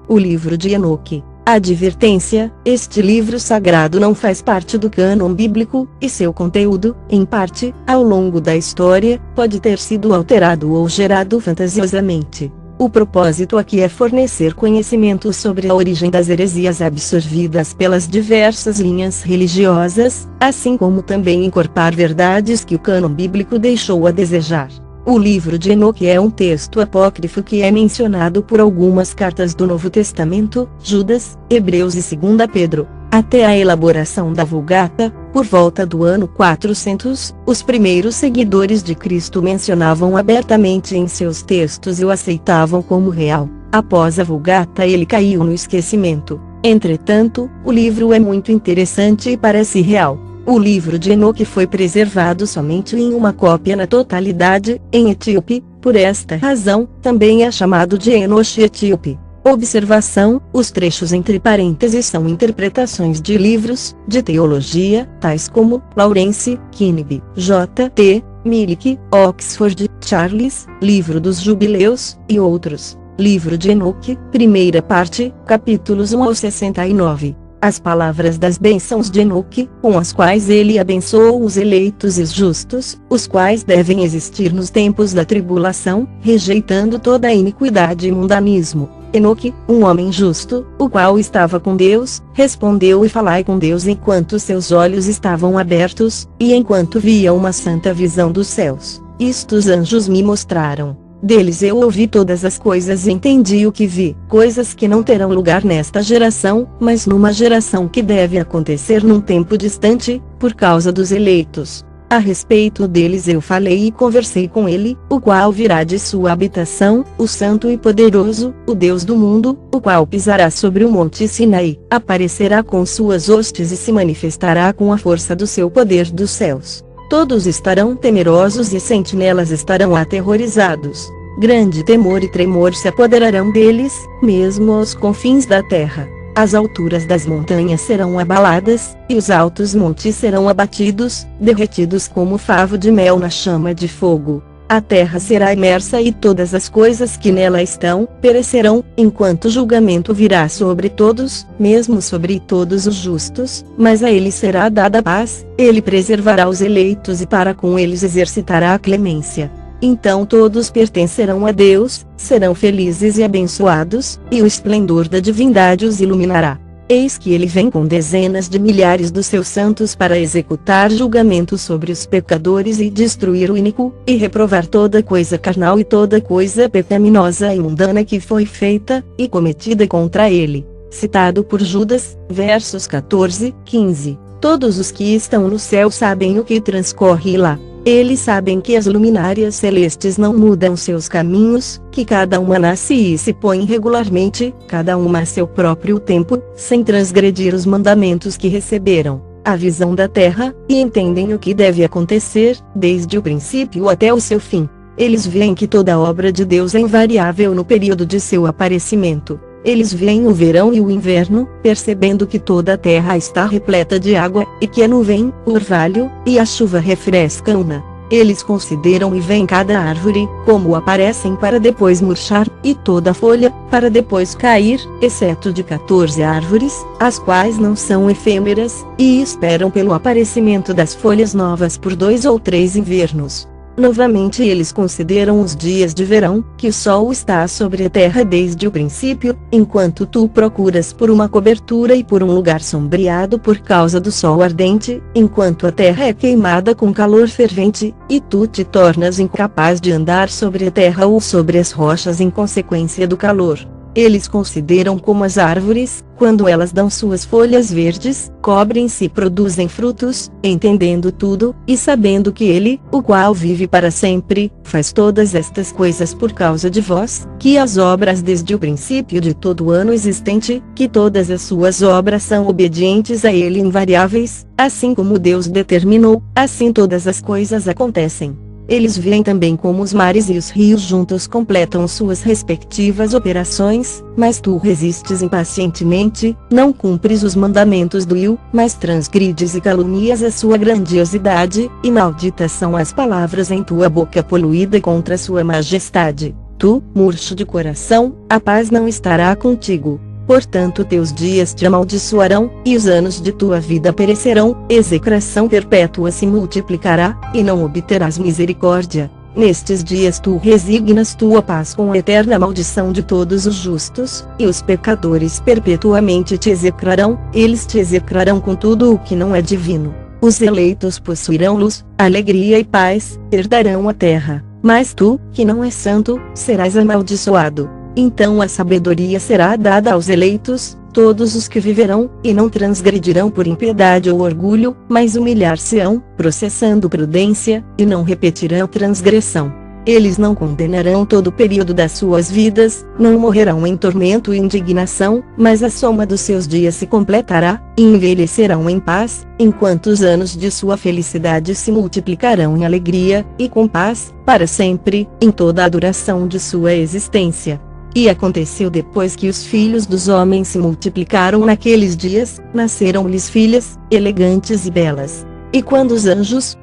O livro de Enoque. Advertência: este livro sagrado não faz parte do cânon bíblico, e seu conteúdo, em parte, ao longo da história, pode ter sido alterado ou gerado fantasiosamente. O propósito aqui é fornecer conhecimento sobre a origem das heresias absorvidas pelas diversas linhas religiosas, assim como também encorpar verdades que o cânon bíblico deixou a desejar. O livro de Enoque é um texto apócrifo que é mencionado por algumas cartas do Novo Testamento, Judas, Hebreus e 2 Pedro. Até a elaboração da Vulgata, por volta do ano 400, os primeiros seguidores de Cristo mencionavam abertamente em seus textos e o aceitavam como real. Após a Vulgata ele caiu no esquecimento. Entretanto, o livro é muito interessante e parece real. O livro de Enoque foi preservado somente em uma cópia na totalidade, em etíope, por esta razão, também é chamado de Enoche etíope. Observação: os trechos entre parênteses são interpretações de livros de teologia, tais como Lawrence, Kinebe, J.T. Millick, Oxford, Charles, Livro dos Jubileus, e outros. Livro de Enoque, primeira parte, capítulos 1 ao 69. As palavras das bênçãos de Enoque, com as quais ele abençoou os eleitos e os justos, os quais devem existir nos tempos da tribulação, rejeitando toda a iniquidade e mundanismo. Enoque, um homem justo, o qual estava com Deus, respondeu: e falai com Deus enquanto seus olhos estavam abertos, e enquanto via uma santa visão dos céus. Isto os anjos me mostraram. Deles eu ouvi todas as coisas e entendi o que vi, coisas que não terão lugar nesta geração, mas numa geração que deve acontecer num tempo distante, por causa dos eleitos. A respeito deles eu falei e conversei com ele, o qual virá de sua habitação, o Santo e Poderoso, o Deus do mundo, o qual pisará sobre o monte Sinai, aparecerá com suas hostes e se manifestará com a força do seu poder dos céus. Todos estarão temerosos e sentinelas estarão aterrorizados. Grande temor e tremor se apoderarão deles, mesmo aos confins da terra. As alturas das montanhas serão abaladas, e os altos montes serão abatidos, derretidos como favo de mel na chama de fogo. A terra será imersa e todas as coisas que nela estão, perecerão, enquanto o julgamento virá sobre todos, mesmo sobre todos os justos, mas a ele será dada a paz, ele preservará os eleitos e para com eles exercitará a clemência. Então todos pertencerão a Deus, serão felizes e abençoados, e o esplendor da divindade os iluminará. Eis que ele vem com dezenas de milhares dos seus santos para executar julgamento sobre os pecadores e destruir o iníquo, e reprovar toda coisa carnal e toda coisa pecaminosa e mundana que foi feita, e cometida contra ele. Citado por Judas, versos 14, 15. Todos os que estão no céu sabem o que transcorre lá. Eles sabem que as luminárias celestes não mudam seus caminhos, que cada uma nasce e se põe regularmente, cada uma a seu próprio tempo, sem transgredir os mandamentos que receberam, a visão da terra, e entendem o que deve acontecer, desde o princípio até o seu fim. Eles veem que toda obra de Deus é invariável no período de seu aparecimento. Eles veem o verão e o inverno, percebendo que toda a terra está repleta de água, e que a nuvem, o orvalho, e a chuva refrescam-na. Eles consideram e veem cada árvore, como aparecem para depois murchar, e toda folha, para depois cair, exceto de 14 árvores, as quais não são efêmeras, e esperam pelo aparecimento das folhas novas por 2 ou 3 invernos. Novamente eles consideram os dias de verão, que o sol está sobre a terra desde o princípio, enquanto tu procuras por uma cobertura e por um lugar sombreado por causa do sol ardente, enquanto a terra é queimada com calor fervente, e tu te tornas incapaz de andar sobre a terra ou sobre as rochas em consequência do calor. Eles consideram como as árvores, quando elas dão suas folhas verdes, cobrem-se e produzem frutos, entendendo tudo, e sabendo que Ele, o qual vive para sempre, faz todas estas coisas por causa de vós, que as obras desde o princípio de todo o ano existente, que todas as suas obras são obedientes a Ele invariáveis, assim como Deus determinou, assim todas as coisas acontecem. Eles veem também como os mares e os rios juntos completam suas respectivas operações, mas tu resistes impacientemente, não cumpres os mandamentos do Will, mas transgrides e calunias a sua grandiosidade, e malditas são as palavras em tua boca poluída contra sua majestade. Tu, murcho de coração, a paz não estará contigo. Portanto teus dias te amaldiçoarão, e os anos de tua vida perecerão, execração perpétua se multiplicará, e não obterás misericórdia. Nestes dias tu resignas tua paz com a eterna maldição de todos os justos, e os pecadores perpetuamente te execrarão, eles te execrarão com tudo o que não é divino. Os eleitos possuirão luz, alegria e paz, herdarão a terra. Mas tu, que não és santo, serás amaldiçoado. Então a sabedoria será dada aos eleitos, todos os que viverão, e não transgredirão por impiedade ou orgulho, mas humilhar-se-ão, processando prudência, e não repetirão transgressão. Eles não condenarão todo o período das suas vidas, não morrerão em tormento e indignação, mas a soma dos seus dias se completará, e envelhecerão em paz, enquanto os anos de sua felicidade se multiplicarão em alegria, e com paz, para sempre, em toda a duração de sua existência. E aconteceu depois que os filhos dos homens se multiplicaram naqueles dias, nasceram-lhes filhas, elegantes e belas. E quando os anjos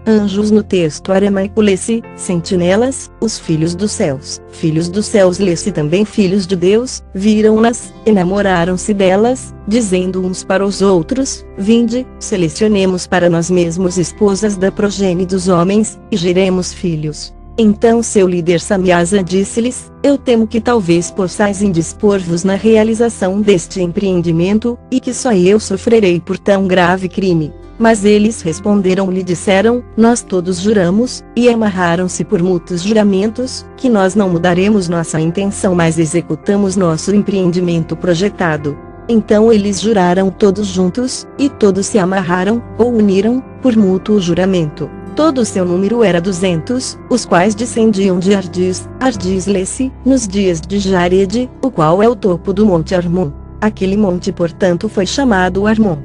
no texto aramaico lê-se, sentinelas, os filhos dos céus lê-se também filhos de Deus, viram-nas, enamoraram-se delas, dizendo uns para os outros, vinde, selecionemos para nós mesmos esposas da progenie dos homens, e geremos filhos. Então seu líder Samiasa disse-lhes, eu temo que talvez possais indispor-vos na realização deste empreendimento, e que só eu sofrerei por tão grave crime. Mas eles responderam-lhe disseram, nós todos juramos, e amarraram-se por mútuos juramentos, que nós não mudaremos nossa intenção mas executamos nosso empreendimento projetado. Então eles juraram todos juntos, e todos se amarraram, ou uniram, por mútuo juramento. Todo o seu número era 200, os quais descendiam de Ardis. Ardis lê-se, nos dias de Jared, o qual é o topo do Monte Hermon. Aquele monte portanto foi chamado Hermon.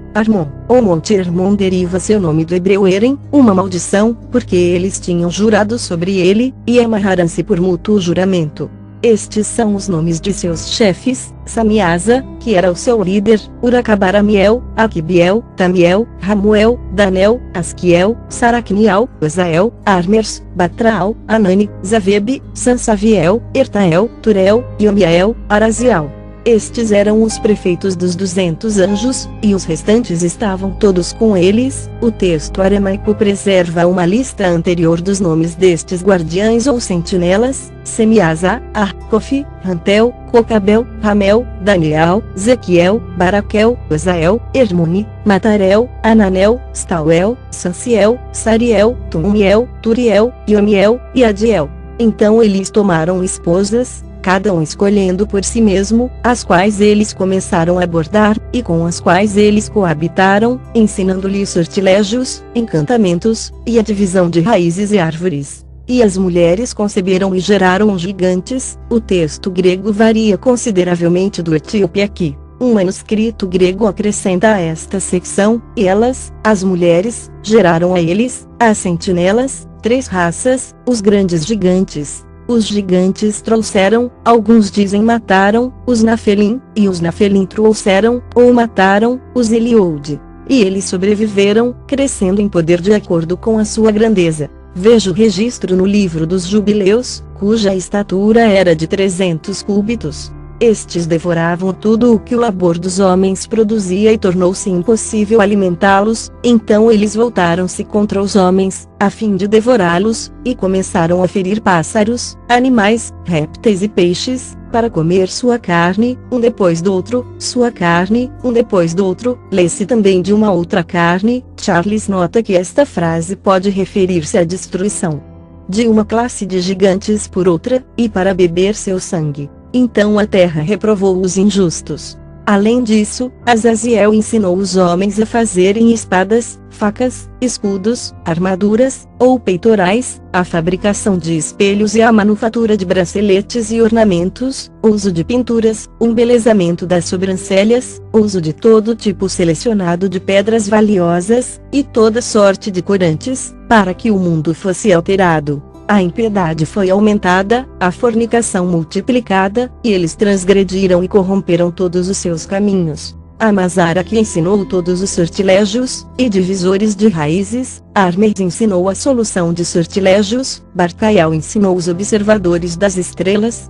O Monte Hermon deriva seu nome do hebreu Erem, uma maldição, porque eles tinham jurado sobre ele, e amarraram-se por mútuo juramento. Estes são os nomes de seus chefes, Samiasa, que era o seu líder, Uracabaramiel, Aquibiel, Tamiel, Ramuel, Danel, Asquiel, Saracnial, Uzael, Armers, Batraal, Anani, Zavebe, Sansaviel, Ertael, Turel, Yomiel, Arazial. Estes eram os prefeitos dos 200 anjos, e os restantes estavam todos com eles. O texto aramaico preserva uma lista anterior dos nomes destes guardiães ou sentinelas: Semiasa, Arcof, Rantel, Cocabel, Ramel, Daniel, Zequiel, Baraquel, Uzael, Hermone, Matarel, Ananel, Stauel, Sanciel, Sariel, Tumiel, Turiel, Yomiel e Adiel. Então eles tomaram esposas, cada um escolhendo por si mesmo, as quais eles começaram a bordar, e com as quais eles coabitaram, ensinando-lhes sortilégios, encantamentos, e a divisão de raízes e árvores. E as mulheres conceberam e geraram gigantes. O texto grego varia consideravelmente do etíope aqui. Um manuscrito grego acrescenta a esta secção, e elas, as mulheres, geraram a eles, as sentinelas, 3 raças, os grandes gigantes. Os gigantes trouxeram, alguns dizem mataram, os Nafelim, e os Nafelim trouxeram, ou mataram, os Elioude. E eles sobreviveram, crescendo em poder de acordo com a sua grandeza. Veja o registro no livro dos Jubileus, cuja estatura era de 300 cúbitos. Estes devoravam tudo o que o labor dos homens produzia e tornou-se impossível alimentá-los, então eles voltaram-se contra os homens, a fim de devorá-los, e começaram a ferir pássaros, animais, répteis e peixes, para comer sua carne, um depois do outro, sua carne, um depois do outro. Lê-se também de uma outra carne. Charles nota que esta frase pode referir-se à destruição de uma classe de gigantes por outra, e para beber seu sangue. Então a terra reprovou os injustos. Além disso, Azaziel ensinou os homens a fazerem espadas, facas, escudos, armaduras, ou peitorais, a fabricação de espelhos e a manufatura de braceletes e ornamentos, uso de pinturas, o embelezamento das sobrancelhas, uso de todo tipo selecionado de pedras valiosas, e toda sorte de corantes, para que o mundo fosse alterado. A impiedade foi aumentada, a fornicação multiplicada, e eles transgrediram e corromperam todos os seus caminhos. a Mazara que ensinou todos os sortilégios e divisores de raízes, Hermes ensinou a solução de sortilégios, Barcael ensinou os observadores das estrelas,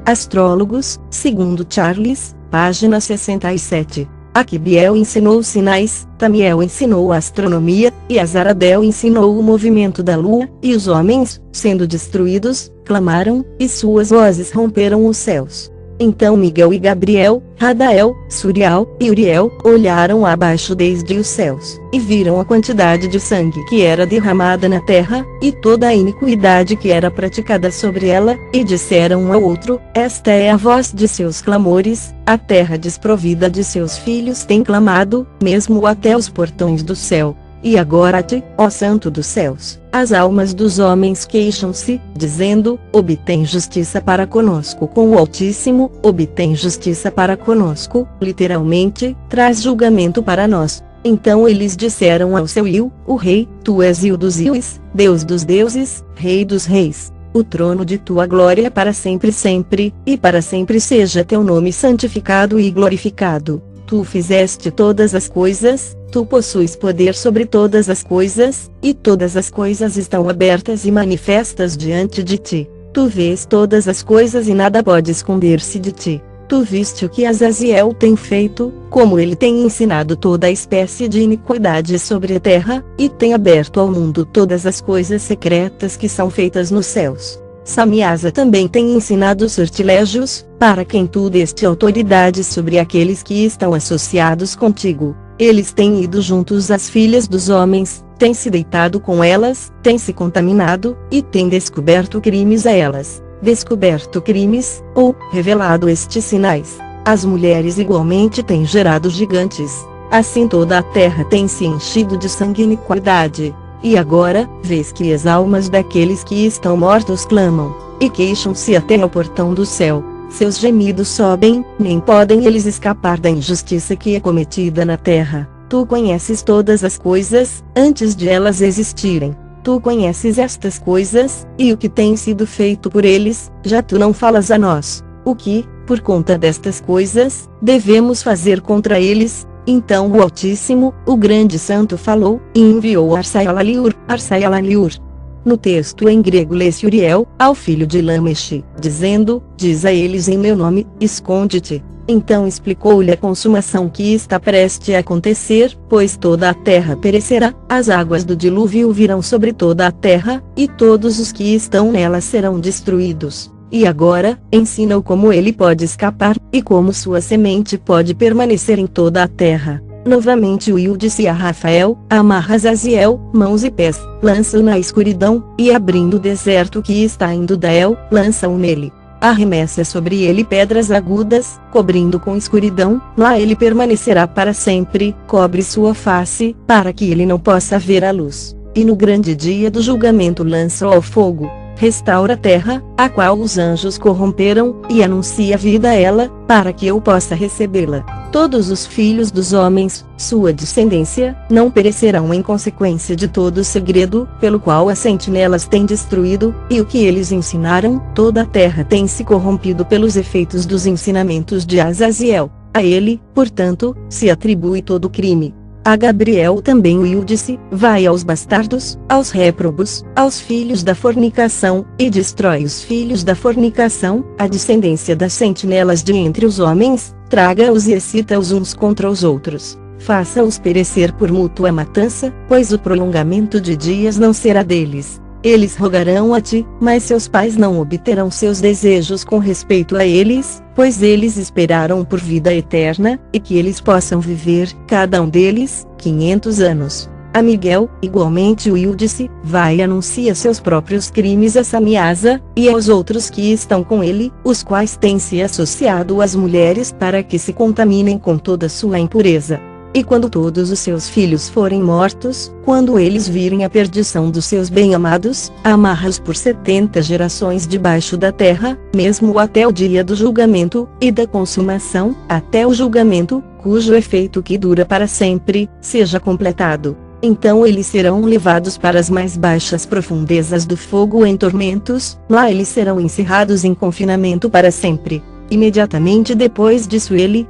Astrólogos, segundo Charles, página 67. Aquibiel ensinou os sinais, Tamiel ensinou a astronomia, e Azaradel ensinou o movimento da lua, e os homens, sendo destruídos, clamaram, e suas vozes romperam os céus. Então Miguel e Gabriel, Radael, Suriel e Uriel olharam abaixo desde os céus, e viram a quantidade de sangue que era derramada na terra, e toda a iniquidade que era praticada sobre ela, e disseram um ao outro: esta é a voz de seus clamores, a terra desprovida de seus filhos tem clamado, mesmo até os portões do céu. E agora a ti, ó Santo dos céus, as almas dos homens queixam-se, dizendo: obtém justiça para conosco com o Altíssimo, obtém justiça para conosco, literalmente, traz julgamento para nós. Então eles disseram ao seu Il, o rei: tu és Il dos Iles, Deus dos deuses, Rei dos reis. O trono de tua glória para sempre e para sempre seja teu nome santificado e glorificado. Tu fizeste todas as coisas, tu possuis poder sobre todas as coisas, e todas as coisas estão abertas e manifestas diante de ti. Tu vês todas as coisas e nada pode esconder-se de ti. Tu viste o que Azaziel tem feito, como ele tem ensinado toda a espécie de iniquidade sobre a terra, e tem aberto ao mundo todas as coisas secretas que são feitas nos céus. Samiasa também tem ensinado sortilégios, para quem tu deste autoridade sobre aqueles que estão associados contigo. Eles têm ido juntos às filhas dos homens, têm se deitado com elas, têm se contaminado, e têm descoberto crimes a elas. Descoberto crimes, ou revelado estes sinais. As mulheres igualmente têm gerado gigantes. Assim toda a terra tem se enchido de sangue e iniquidade. E agora, vês que as almas daqueles que estão mortos clamam, e queixam-se até ao portão do céu. Seus gemidos sobem, nem podem eles escapar da injustiça que é cometida na terra. Tu conheces todas as coisas, antes de elas existirem. Tu conheces estas coisas, e o que tem sido feito por eles, já tu não falas a nós. O que, por conta destas coisas, devemos fazer contra eles? Então o Altíssimo, o grande santo falou, e enviou Arsaialaliur. No texto em grego lê-se Uriel, ao filho de Lameche, dizendo: diz a eles em meu nome, esconde-te. Então explicou-lhe a consumação que está prestes a acontecer, pois toda a terra perecerá, as águas do dilúvio virão sobre toda a terra, e todos os que estão nela serão destruídos. E agora, ensina-o como ele pode escapar, e como sua semente pode permanecer em toda a terra. Novamente o Il disse a Rafael: amarra Azaziel, mãos e pés, lança-o na escuridão, e abrindo o deserto que está em Dudael, lança-o nele. Arremessa sobre ele pedras agudas, cobrindo com escuridão, lá ele permanecerá para sempre, cobre sua face, para que ele não possa ver a luz. E no grande dia do julgamento lança-o ao fogo. Restaura a terra, a qual os anjos corromperam, e anuncia vida a ela, para que eu possa recebê-la. Todos os filhos dos homens, sua descendência, não perecerão em consequência de todo o segredo, pelo qual as sentinelas têm destruído, e o que eles ensinaram, toda a terra tem se corrompido pelos efeitos dos ensinamentos de Azaziel. A ele, portanto, se atribui todo o crime. A Gabriel também o Il disse: vai aos bastardos, aos réprobos, aos filhos da fornicação, e destrói os filhos da fornicação, a descendência das sentinelas de entre os homens, traga-os e excita-os uns contra os outros. Faça-os perecer por mútua matança, pois o prolongamento de dias não será deles. Eles rogarão a ti, mas seus pais não obterão seus desejos com respeito a eles, pois eles esperaram por vida eterna, e que eles possam viver, cada um deles, 500 anos. A Miguel, igualmente o Il disse: vai e anuncia seus próprios crimes a Samiasa, e aos outros que estão com ele, os quais têm se associado às mulheres para que se contaminem com toda sua impureza. E quando todos os seus filhos forem mortos, quando eles virem a perdição dos seus bem-amados, amarra-os por 70 gerações debaixo da terra, mesmo até o dia do julgamento, e da consumação, até o julgamento, cujo efeito que dura para sempre, seja completado. Então eles serão levados para as mais baixas profundezas do fogo em tormentos, lá eles serão encerrados em confinamento para sempre. Imediatamente depois disso ele,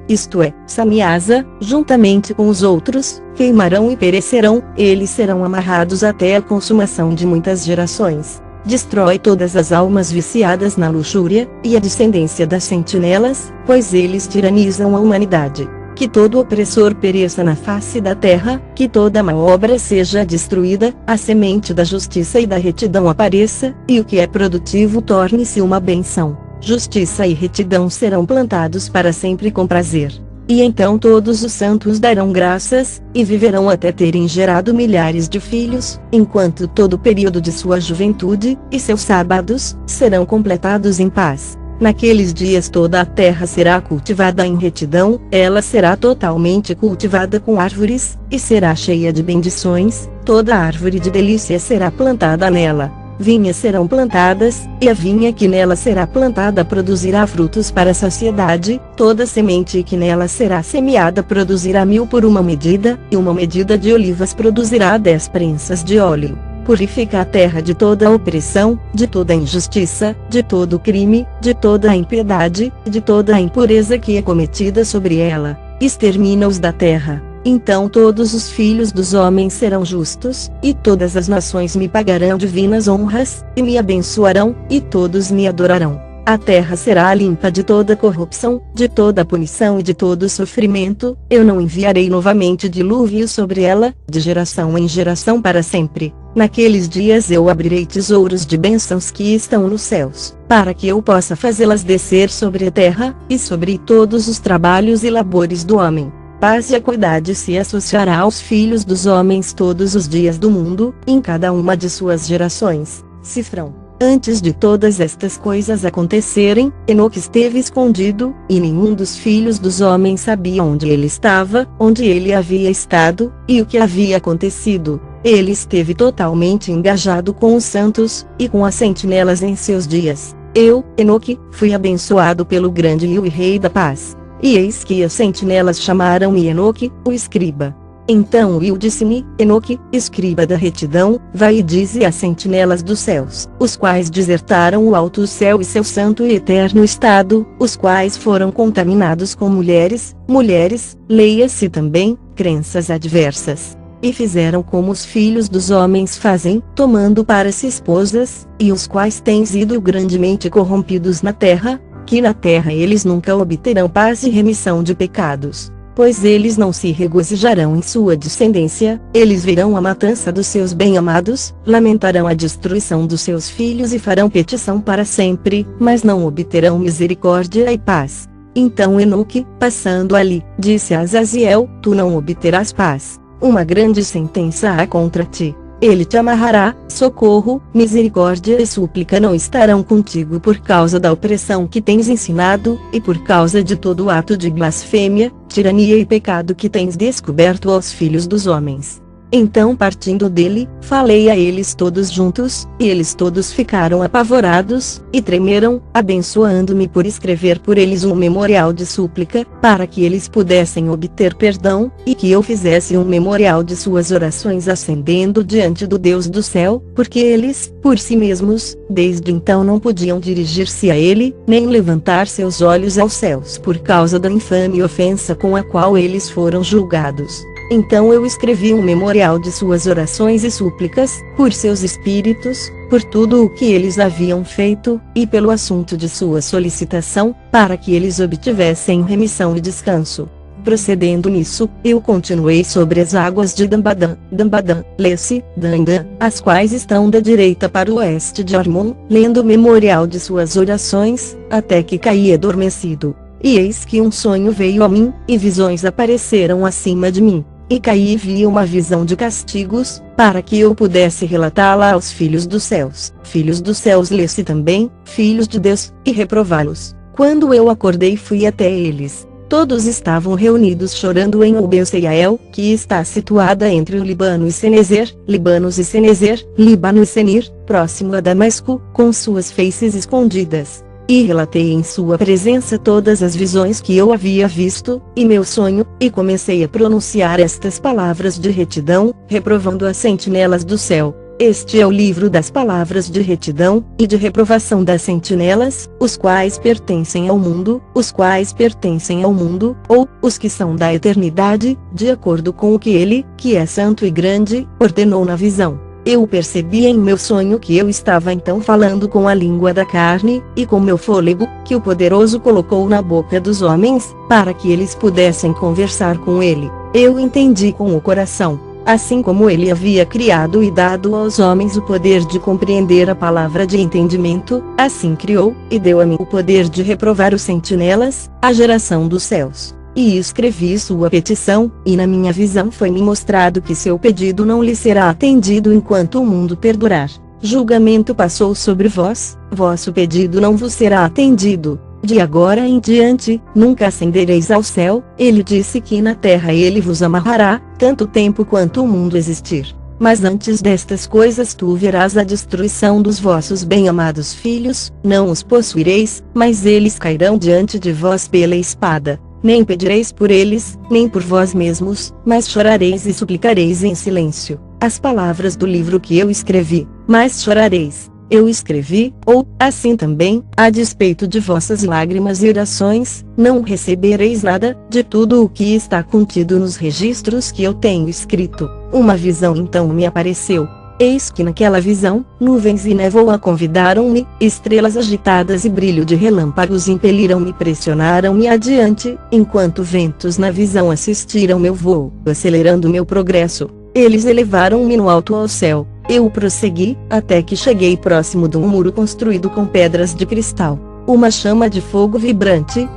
isto é, Sammiasa, juntamente com os outros, queimarão e perecerão, eles serão amarrados até a consumação de muitas gerações. Destrói todas as almas viciadas na luxúria, e a descendência das sentinelas, pois eles tiranizam a humanidade. Que todo opressor pereça na face da terra, que toda má obra seja destruída, a semente da justiça e da retidão apareça, e o que é produtivo torne-se uma bênção. Justiça e retidão serão plantados para sempre com prazer. E então todos os santos darão graças, e viverão até terem gerado milhares de filhos, enquanto todo o período de sua juventude, e seus sábados, serão completados em paz. Naqueles dias toda a terra será cultivada em retidão, ela será totalmente cultivada com árvores, e será cheia de bendições, toda árvore de delícia será plantada nela. Vinhas serão plantadas, e a vinha que nela será plantada produzirá frutos para a saciedade, toda semente que nela será semeada produzirá 1000 por uma medida, e uma medida de olivas produzirá 10 prensas de óleo. Purifica a terra de toda a opressão, de toda a injustiça, de todo o crime, de toda a impiedade, de toda a impureza que é cometida sobre ela. Extermina-os da terra. Então todos os filhos dos homens serão justos, e todas as nações me pagarão divinas honras, e me abençoarão, e todos me adorarão. A terra será limpa de toda corrupção, de toda punição e de todo sofrimento, eu não enviarei novamente dilúvio sobre ela, de geração em geração para sempre. Naqueles dias eu abrirei tesouros de bênçãos que estão nos céus, para que eu possa fazê-las descer sobre a terra, e sobre todos os trabalhos e labores do homem. Paz e equidade se associará aos filhos dos homens todos os dias do mundo, em cada uma de suas gerações. Cifrão. Antes de todas estas coisas acontecerem, Enoque esteve escondido, e nenhum dos filhos dos homens sabia onde ele estava, onde ele havia estado, e o que havia acontecido. Ele esteve totalmente engajado com os santos, e com as sentinelas em seus dias. Eu, Enoque, fui abençoado pelo grande Yu e Rei da Paz. E eis que as sentinelas chamaram-me Enoque, o escriba. Então Yu disse-me, Enoque, escriba da retidão, vai e dize às sentinelas dos céus, os quais desertaram o alto céu e seu santo e eterno estado, os quais foram contaminados com mulheres, leia-se também, crenças adversas. E fizeram como os filhos dos homens fazem, tomando para si esposas, e os quais têm sido grandemente corrompidos na terra, que na terra eles nunca obterão paz e remissão de pecados. Pois eles não se regozijarão em sua descendência, eles verão a matança dos seus bem-amados, lamentarão a destruição dos seus filhos e farão petição para sempre, mas não obterão misericórdia e paz. Então Enoque, passando ali, disse a Azaziel, tu não obterás paz. Uma grande sentença há contra ti. Ele te amarrará, socorro, misericórdia e súplica não estarão contigo por causa da opressão que tens ensinado, e por causa de todo ato de blasfêmia, tirania e pecado que tens descoberto aos filhos dos homens. Então partindo dele, falei a eles todos juntos, e eles todos ficaram apavorados, e tremeram, abençoando-me por escrever por eles um memorial de súplica, para que eles pudessem obter perdão, e que eu fizesse um memorial de suas orações ascendendo diante do Deus do céu, porque eles, por si mesmos, desde então não podiam dirigir-se a ele, nem levantar seus olhos aos céus por causa da infame ofensa com a qual eles foram julgados. Então eu escrevi um memorial de suas orações e súplicas, por seus espíritos, por tudo o que eles haviam feito, e pelo assunto de sua solicitação, para que eles obtivessem remissão e descanso. Procedendo nisso, eu continuei sobre as águas de Dambadan, lê-se, Dandan, as quais estão da direita para o oeste de Armon, lendo o memorial de suas orações, até que caí adormecido. E eis que um sonho veio a mim, e visões apareceram acima de mim. E caí e vi uma visão de castigos, para que eu pudesse relatá-la aos filhos dos céus. Filhos dos céus lê-se também, filhos de Deus, e reprová-los. Quando eu acordei fui até eles. Todos estavam reunidos chorando em Obel-Seiael, que está situada entre o Líbano e Senezer, Líbano e Senir, próximo a Damasco, com suas faces escondidas. E relatei em sua presença todas as visões que eu havia visto, e meu sonho, e comecei a pronunciar estas palavras de retidão, reprovando as sentinelas do céu. Este é o livro das palavras de retidão e de reprovação das sentinelas, os quais pertencem ao mundo, ou os que são da eternidade, de acordo com o que ele, que é santo e grande, ordenou na visão. Eu percebi em meu sonho que eu estava então falando com a língua da carne, e com meu fôlego, que o Poderoso colocou na boca dos homens, para que eles pudessem conversar com ele. Eu entendi com o coração. Assim como ele havia criado e dado aos homens o poder de compreender a palavra de entendimento, assim criou, e deu a mim o poder de reprovar os sentinelas, a geração dos céus. E escrevi sua petição, e na minha visão foi-me mostrado que seu pedido não lhe será atendido enquanto o mundo perdurar. Julgamento passou sobre vós, vosso pedido não vos será atendido. De agora em diante, nunca ascendereis ao céu. Ele disse que na terra ele vos amarrará, tanto tempo quanto o mundo existir. Mas antes destas coisas tu verás a destruição dos vossos bem-amados filhos, não os possuireis, mas eles cairão diante de vós pela espada. Nem pedireis por eles, nem por vós mesmos, mas chorareis e suplicareis em silêncio as palavras do livro que eu escrevi, mas chorareis. Eu escrevi, ou, assim também, a despeito de vossas lágrimas e orações, não recebereis nada, de tudo o que está contido nos registros que eu tenho escrito. Uma visão então me apareceu. Eis que naquela visão, nuvens e névoa convidaram-me, estrelas agitadas e brilho de relâmpagos impeliram-me e pressionaram-me adiante, enquanto ventos na visão assistiram meu voo, acelerando meu progresso. Eles elevaram-me no alto ao céu. Eu prossegui, até que cheguei próximo de um muro construído com pedras de cristal. Uma chama de fogo vibrante,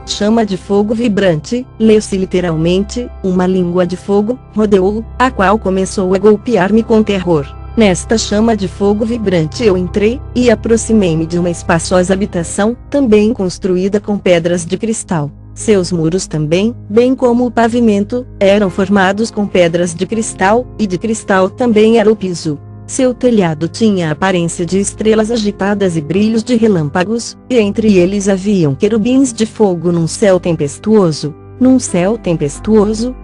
leu-se literalmente, uma língua de fogo, rodeou-o, a qual começou a golpear-me com terror. Nesta chama de fogo vibrante eu entrei, e aproximei-me de uma espaçosa habitação, também construída com pedras de cristal. Seus muros também, bem como o pavimento, eram formados com pedras de cristal, e de cristal também era o piso. Seu telhado tinha a aparência de estrelas agitadas e brilhos de relâmpagos, e entre eles haviam querubins de fogo num céu tempestuoso,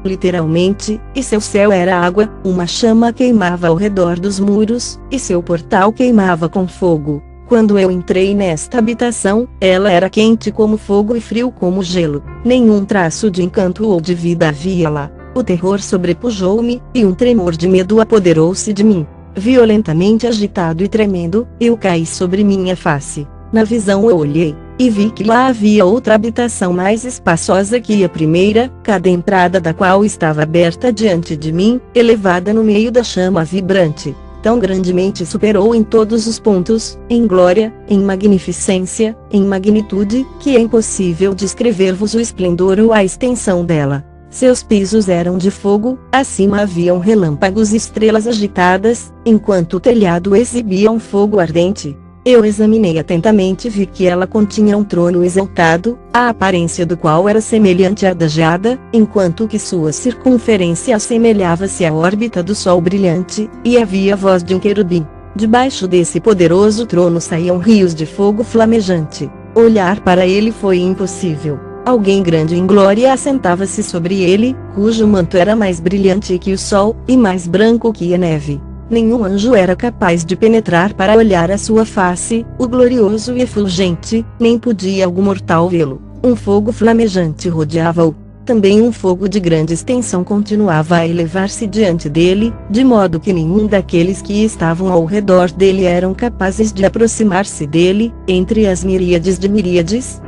literalmente, e seu céu era água, uma chama queimava ao redor dos muros, e seu portal queimava com fogo. Quando eu entrei nesta habitação, ela era quente como fogo e frio como gelo. Nenhum traço de encanto ou de vida havia lá. O terror sobrepujou-me, e um tremor de medo apoderou-se de mim. Violentamente agitado e tremendo, eu caí sobre minha face. Na visão eu olhei, e vi que lá havia outra habitação mais espaçosa que a primeira, cada entrada da qual estava aberta diante de mim, elevada no meio da chama vibrante. Tão grandemente superou em todos os pontos, em glória, em magnificência, em magnitude, que é impossível descrever-vos o esplendor ou a extensão dela. Seus pisos eram de fogo, acima haviam relâmpagos e estrelas agitadas, enquanto o telhado exibia um fogo ardente. Eu examinei atentamente e vi que ela continha um trono exaltado, a aparência do qual era semelhante à da geada, enquanto que sua circunferência assemelhava-se à órbita do sol brilhante, e havia a voz de um querubim. Debaixo desse poderoso trono saíam rios de fogo flamejante. Olhar para ele foi impossível. Alguém grande em glória assentava-se sobre ele, cujo manto era mais brilhante que o sol, e mais branco que a neve. Nenhum anjo era capaz de penetrar para olhar a sua face, o glorioso e efulgente, nem podia algum mortal vê-lo. Um fogo flamejante rodeava-o. Também um fogo de grande extensão continuava a elevar-se diante dele, de modo que nenhum daqueles que estavam ao redor dele eram capazes de aproximar-se dele, entre as miríades de miríades,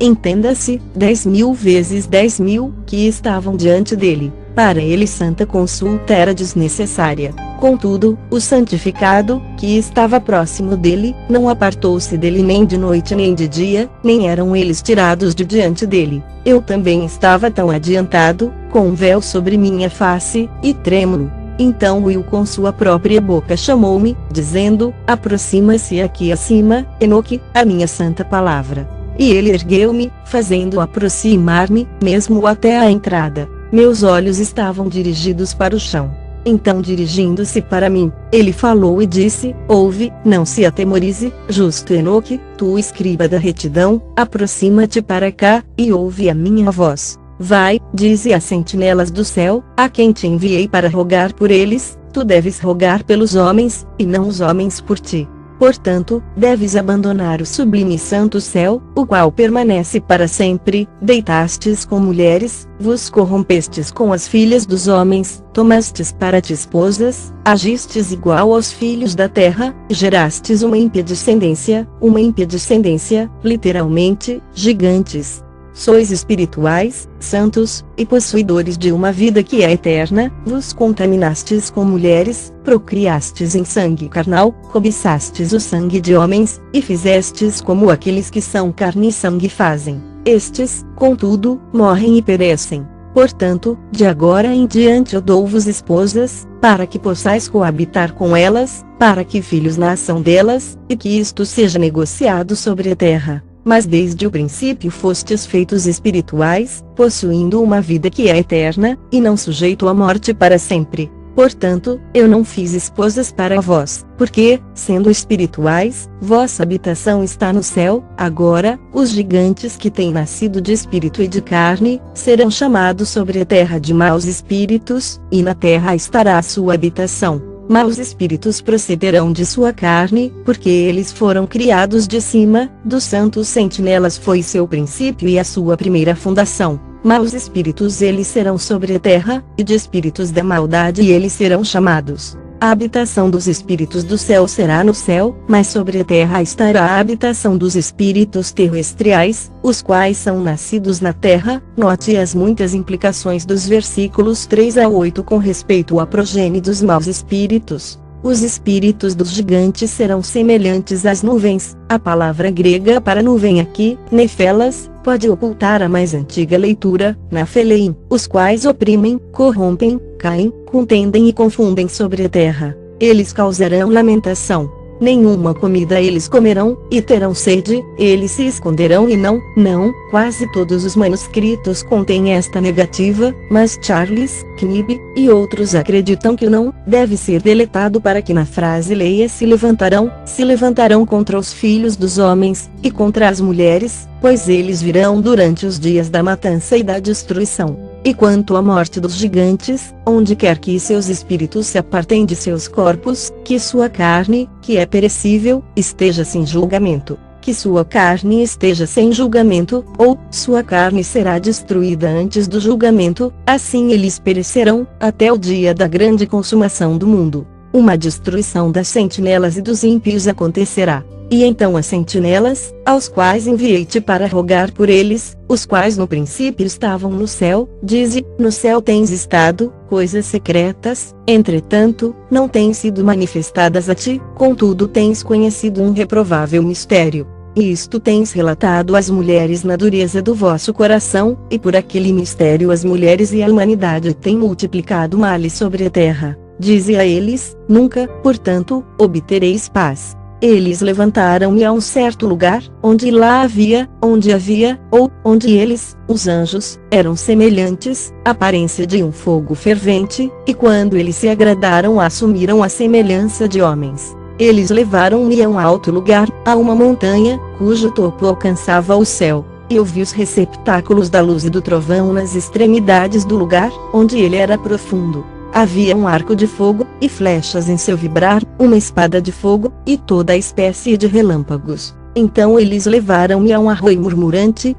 entenda-se, 10.000 vezes 10.000, que estavam diante dele. Para ele santa consulta era desnecessária. Contudo, o santificado, que estava próximo dele, não apartou-se dele nem de noite nem de dia, nem eram eles tirados de diante dele. Eu também estava tão adiantado, com um véu sobre minha face, e trêmulo. Então Will com sua própria boca chamou-me, dizendo, aproxima-se aqui acima, Enoque, a minha santa palavra. E ele ergueu-me, fazendo aproximar-me, mesmo até a entrada. Meus olhos estavam dirigidos para o chão. Então dirigindo-se para mim, ele falou e disse, ouve, não se atemorize, justo Enoque, tu escriba da retidão, aproxima-te para cá, e ouve a minha voz. Vai, dize às sentinelas do céu, a quem te enviei para rogar por eles, tu deves rogar pelos homens, e não os homens por ti. Portanto, deves abandonar o sublime e santo céu, o qual permanece para sempre. Deitastes com mulheres, vos corrompestes com as filhas dos homens, tomastes para ti esposas, agistes igual aos filhos da terra, e gerastes uma ímpia descendência, literalmente, gigantes. Sois espirituais, santos, e possuidores de uma vida que é eterna, vos contaminastes com mulheres, procriastes em sangue carnal, cobiçastes o sangue de homens, e fizestes como aqueles que são carne e sangue fazem. Estes, contudo, morrem e perecem. Portanto, de agora em diante eu dou-vos esposas, para que possais coabitar com elas, para que filhos nasçam delas, e que isto seja negociado sobre a terra. Mas desde o princípio fostes feitos espirituais, possuindo uma vida que é eterna, e não sujeito à morte para sempre. Portanto, eu não fiz esposas para vós, porque, sendo espirituais, vossa habitação está no céu. Agora, os gigantes que têm nascido de espírito e de carne, serão chamados sobre a terra de maus espíritos, e na terra estará a sua habitação. Maus espíritos procederão de sua carne, porque eles foram criados de cima, dos santos sentinelas foi seu princípio e a sua primeira fundação. Maus espíritos eles serão sobre a terra, e de espíritos da maldade eles serão chamados. A habitação dos espíritos do céu será no céu, mas sobre a terra estará a habitação dos espíritos terrestriais, os quais são nascidos na terra. Note as muitas implicações dos versículos 3 a 8 com respeito à progenie dos maus espíritos. Os espíritos dos gigantes serão semelhantes às nuvens. A palavra grega para nuvem aqui, nefelas, pode ocultar a mais antiga leitura, napheleim, os quais oprimem, corrompem, caem, contendem e confundem sobre a terra. Eles causarão lamentação. Nenhuma comida eles comerão, e terão sede, eles se esconderão e não, quase todos os manuscritos contêm esta negativa, mas Charles, Knibb, e outros acreditam que o não, deve ser deletado para que na frase leia se levantarão contra os filhos dos homens, e contra as mulheres, pois eles virão durante os dias da matança e da destruição. E quanto à morte dos gigantes, onde quer que seus espíritos se apartem de seus corpos, que sua carne, que é perecível, esteja sem julgamento, que sua carne esteja sem julgamento, ou, sua carne será destruída antes do julgamento, assim eles perecerão, até o dia da grande consumação do mundo. Uma destruição das sentinelas e dos ímpios acontecerá. E então as sentinelas, aos quais enviei-te para rogar por eles, os quais no princípio estavam no céu, dize, no céu tens estado, coisas secretas, entretanto, não têm sido manifestadas a ti, contudo tens conhecido um reprovável mistério. E isto tens relatado às mulheres na dureza do vosso coração, e por aquele mistério as mulheres e a humanidade têm multiplicado males sobre a terra. Dize a eles, nunca, portanto, obtereis paz. Eles levantaram-me a um certo lugar, onde eles, os anjos, eram semelhantes, aparência de um fogo fervente, e quando eles se agradaram assumiram a semelhança de homens. Eles levaram-me a um alto lugar, a uma montanha, cujo topo alcançava o céu. E eu vi os receptáculos da luz e do trovão nas extremidades do lugar, onde ele era profundo. Havia um arco de fogo, e flechas em seu vibrar, uma espada de fogo, e toda a espécie de relâmpagos. Então eles levaram-me a um arroio murmurante,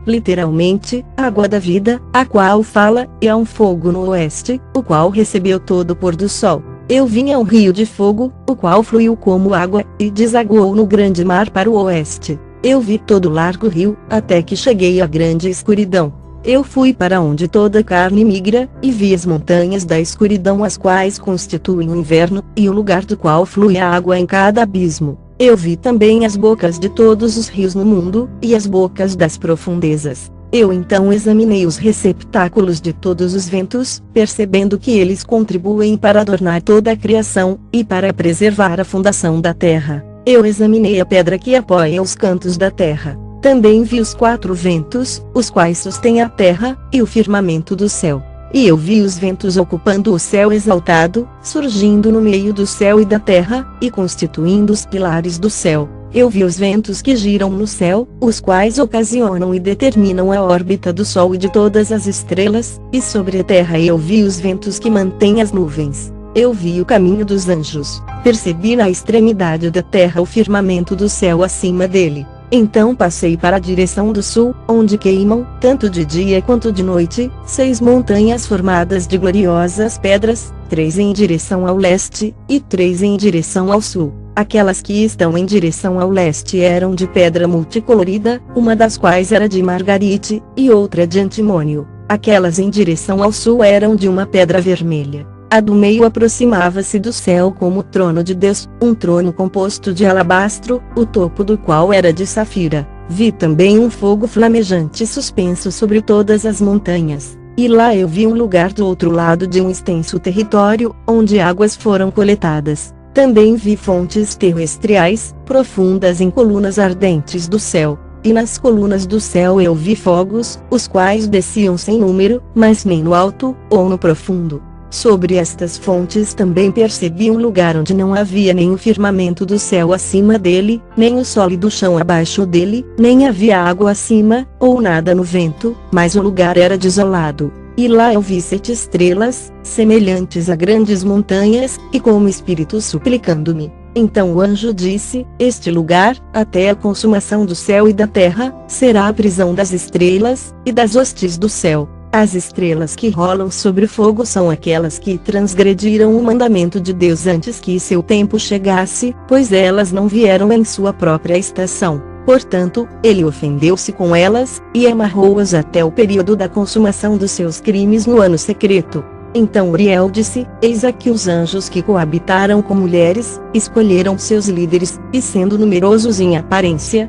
literalmente, água da vida, a qual fala, e a um fogo no oeste, o qual recebeu todo o pôr do sol. Eu vim a um rio de fogo, o qual fluiu como água, e desaguou no grande mar para o oeste. Eu vi todo o largo rio, até que cheguei à grande escuridão. Eu fui para onde toda carne migra, e vi as montanhas da escuridão as quais constituem o inverno, e o lugar do qual flui a água em cada abismo. Eu vi também as bocas de todos os rios no mundo, e as bocas das profundezas. Eu então examinei os receptáculos de todos os ventos, percebendo que eles contribuem para adornar toda a criação, e para preservar a fundação da terra. Eu examinei a pedra que apoia os cantos da terra. Também vi os 4 ventos, os quais sostêm a terra, e o firmamento do céu. E eu vi os ventos ocupando o céu exaltado, surgindo no meio do céu e da terra, e constituindo os pilares do céu. eu vi os ventos que giram no céu, os quais ocasionam e determinam a órbita do Sol e de todas as estrelas, e sobre a terra eu vi os ventos que mantêm as nuvens. Eu vi o caminho dos anjos, percebi na extremidade da terra o firmamento do céu acima dele. Então passei para a direção do sul, onde queimam, tanto de dia quanto de noite, 6 montanhas formadas de gloriosas pedras, 3 em direção ao leste, e 3 em direção ao sul. Aquelas que estão em direção ao leste eram de pedra multicolorida, uma das quais era de margarite, e outra de antimônio. Aquelas em direção ao sul eram de uma pedra vermelha. A do meio aproximava-se do céu como o trono de Deus, um trono composto de alabastro, o topo do qual era de safira. Vi também um fogo flamejante suspenso sobre todas as montanhas, e lá eu vi um lugar do outro lado de um extenso território, onde águas foram coletadas. Também vi fontes terrestriais, profundas em colunas ardentes do céu. E nas colunas do céu eu vi fogos, os quais desciam sem número, mas nem no alto, ou no profundo. Sobre estas fontes também percebi um lugar onde não havia nem o firmamento do céu acima dele, nem o sólido chão abaixo dele, nem havia água acima, ou nada no vento, mas o lugar era desolado. E lá eu vi 7 estrelas, semelhantes a grandes montanhas, e como espíritos suplicando-me. Então o anjo disse: este lugar, até a consumação do céu e da terra, será a prisão das estrelas, e das hostes do céu. As estrelas que rolam sobre o fogo são aquelas que transgrediram o mandamento de Deus antes que seu tempo chegasse, pois elas não vieram em sua própria estação. Portanto, ele ofendeu-se com elas, e amarrou-as até o período da consumação dos seus crimes no ano secreto. Então Uriel disse: eis aqui os anjos que coabitaram com mulheres, escolheram seus líderes, e sendo numerosos em aparência,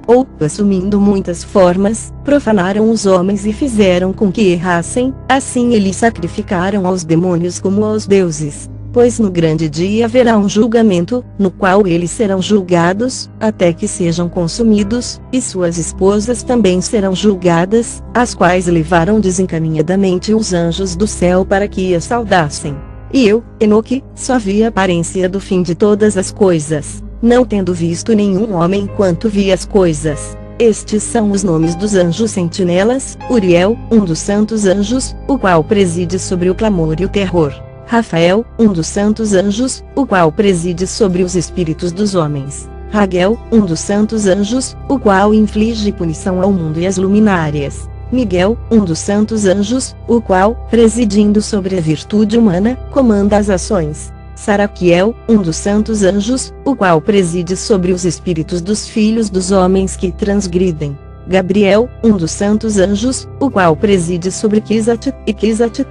ou, assumindo muitas formas, profanaram os homens e fizeram com que errassem, assim eles sacrificaram aos demônios como aos deuses. Pois no grande dia haverá um julgamento, no qual eles serão julgados, até que sejam consumidos, e suas esposas também serão julgadas, as quais levaram desencaminhadamente os anjos do céu para que as saudassem. E eu, Enoque, só vi a aparência do fim de todas as coisas, não tendo visto nenhum homem enquanto vi as coisas. Estes são os nomes dos anjos sentinelas: Uriel, um dos santos anjos, o qual preside sobre o clamor e o terror. Rafael, um dos santos anjos, o qual preside sobre os espíritos dos homens. Raguel, um dos santos anjos, o qual inflige punição ao mundo e às luminárias. Miguel, um dos santos anjos, o qual, presidindo sobre a virtude humana, comanda as ações. Saraquiel, um dos santos anjos, o qual preside sobre os espíritos dos filhos dos homens que transgridem. Gabriel, um dos santos anjos, o qual preside sobre Quizate,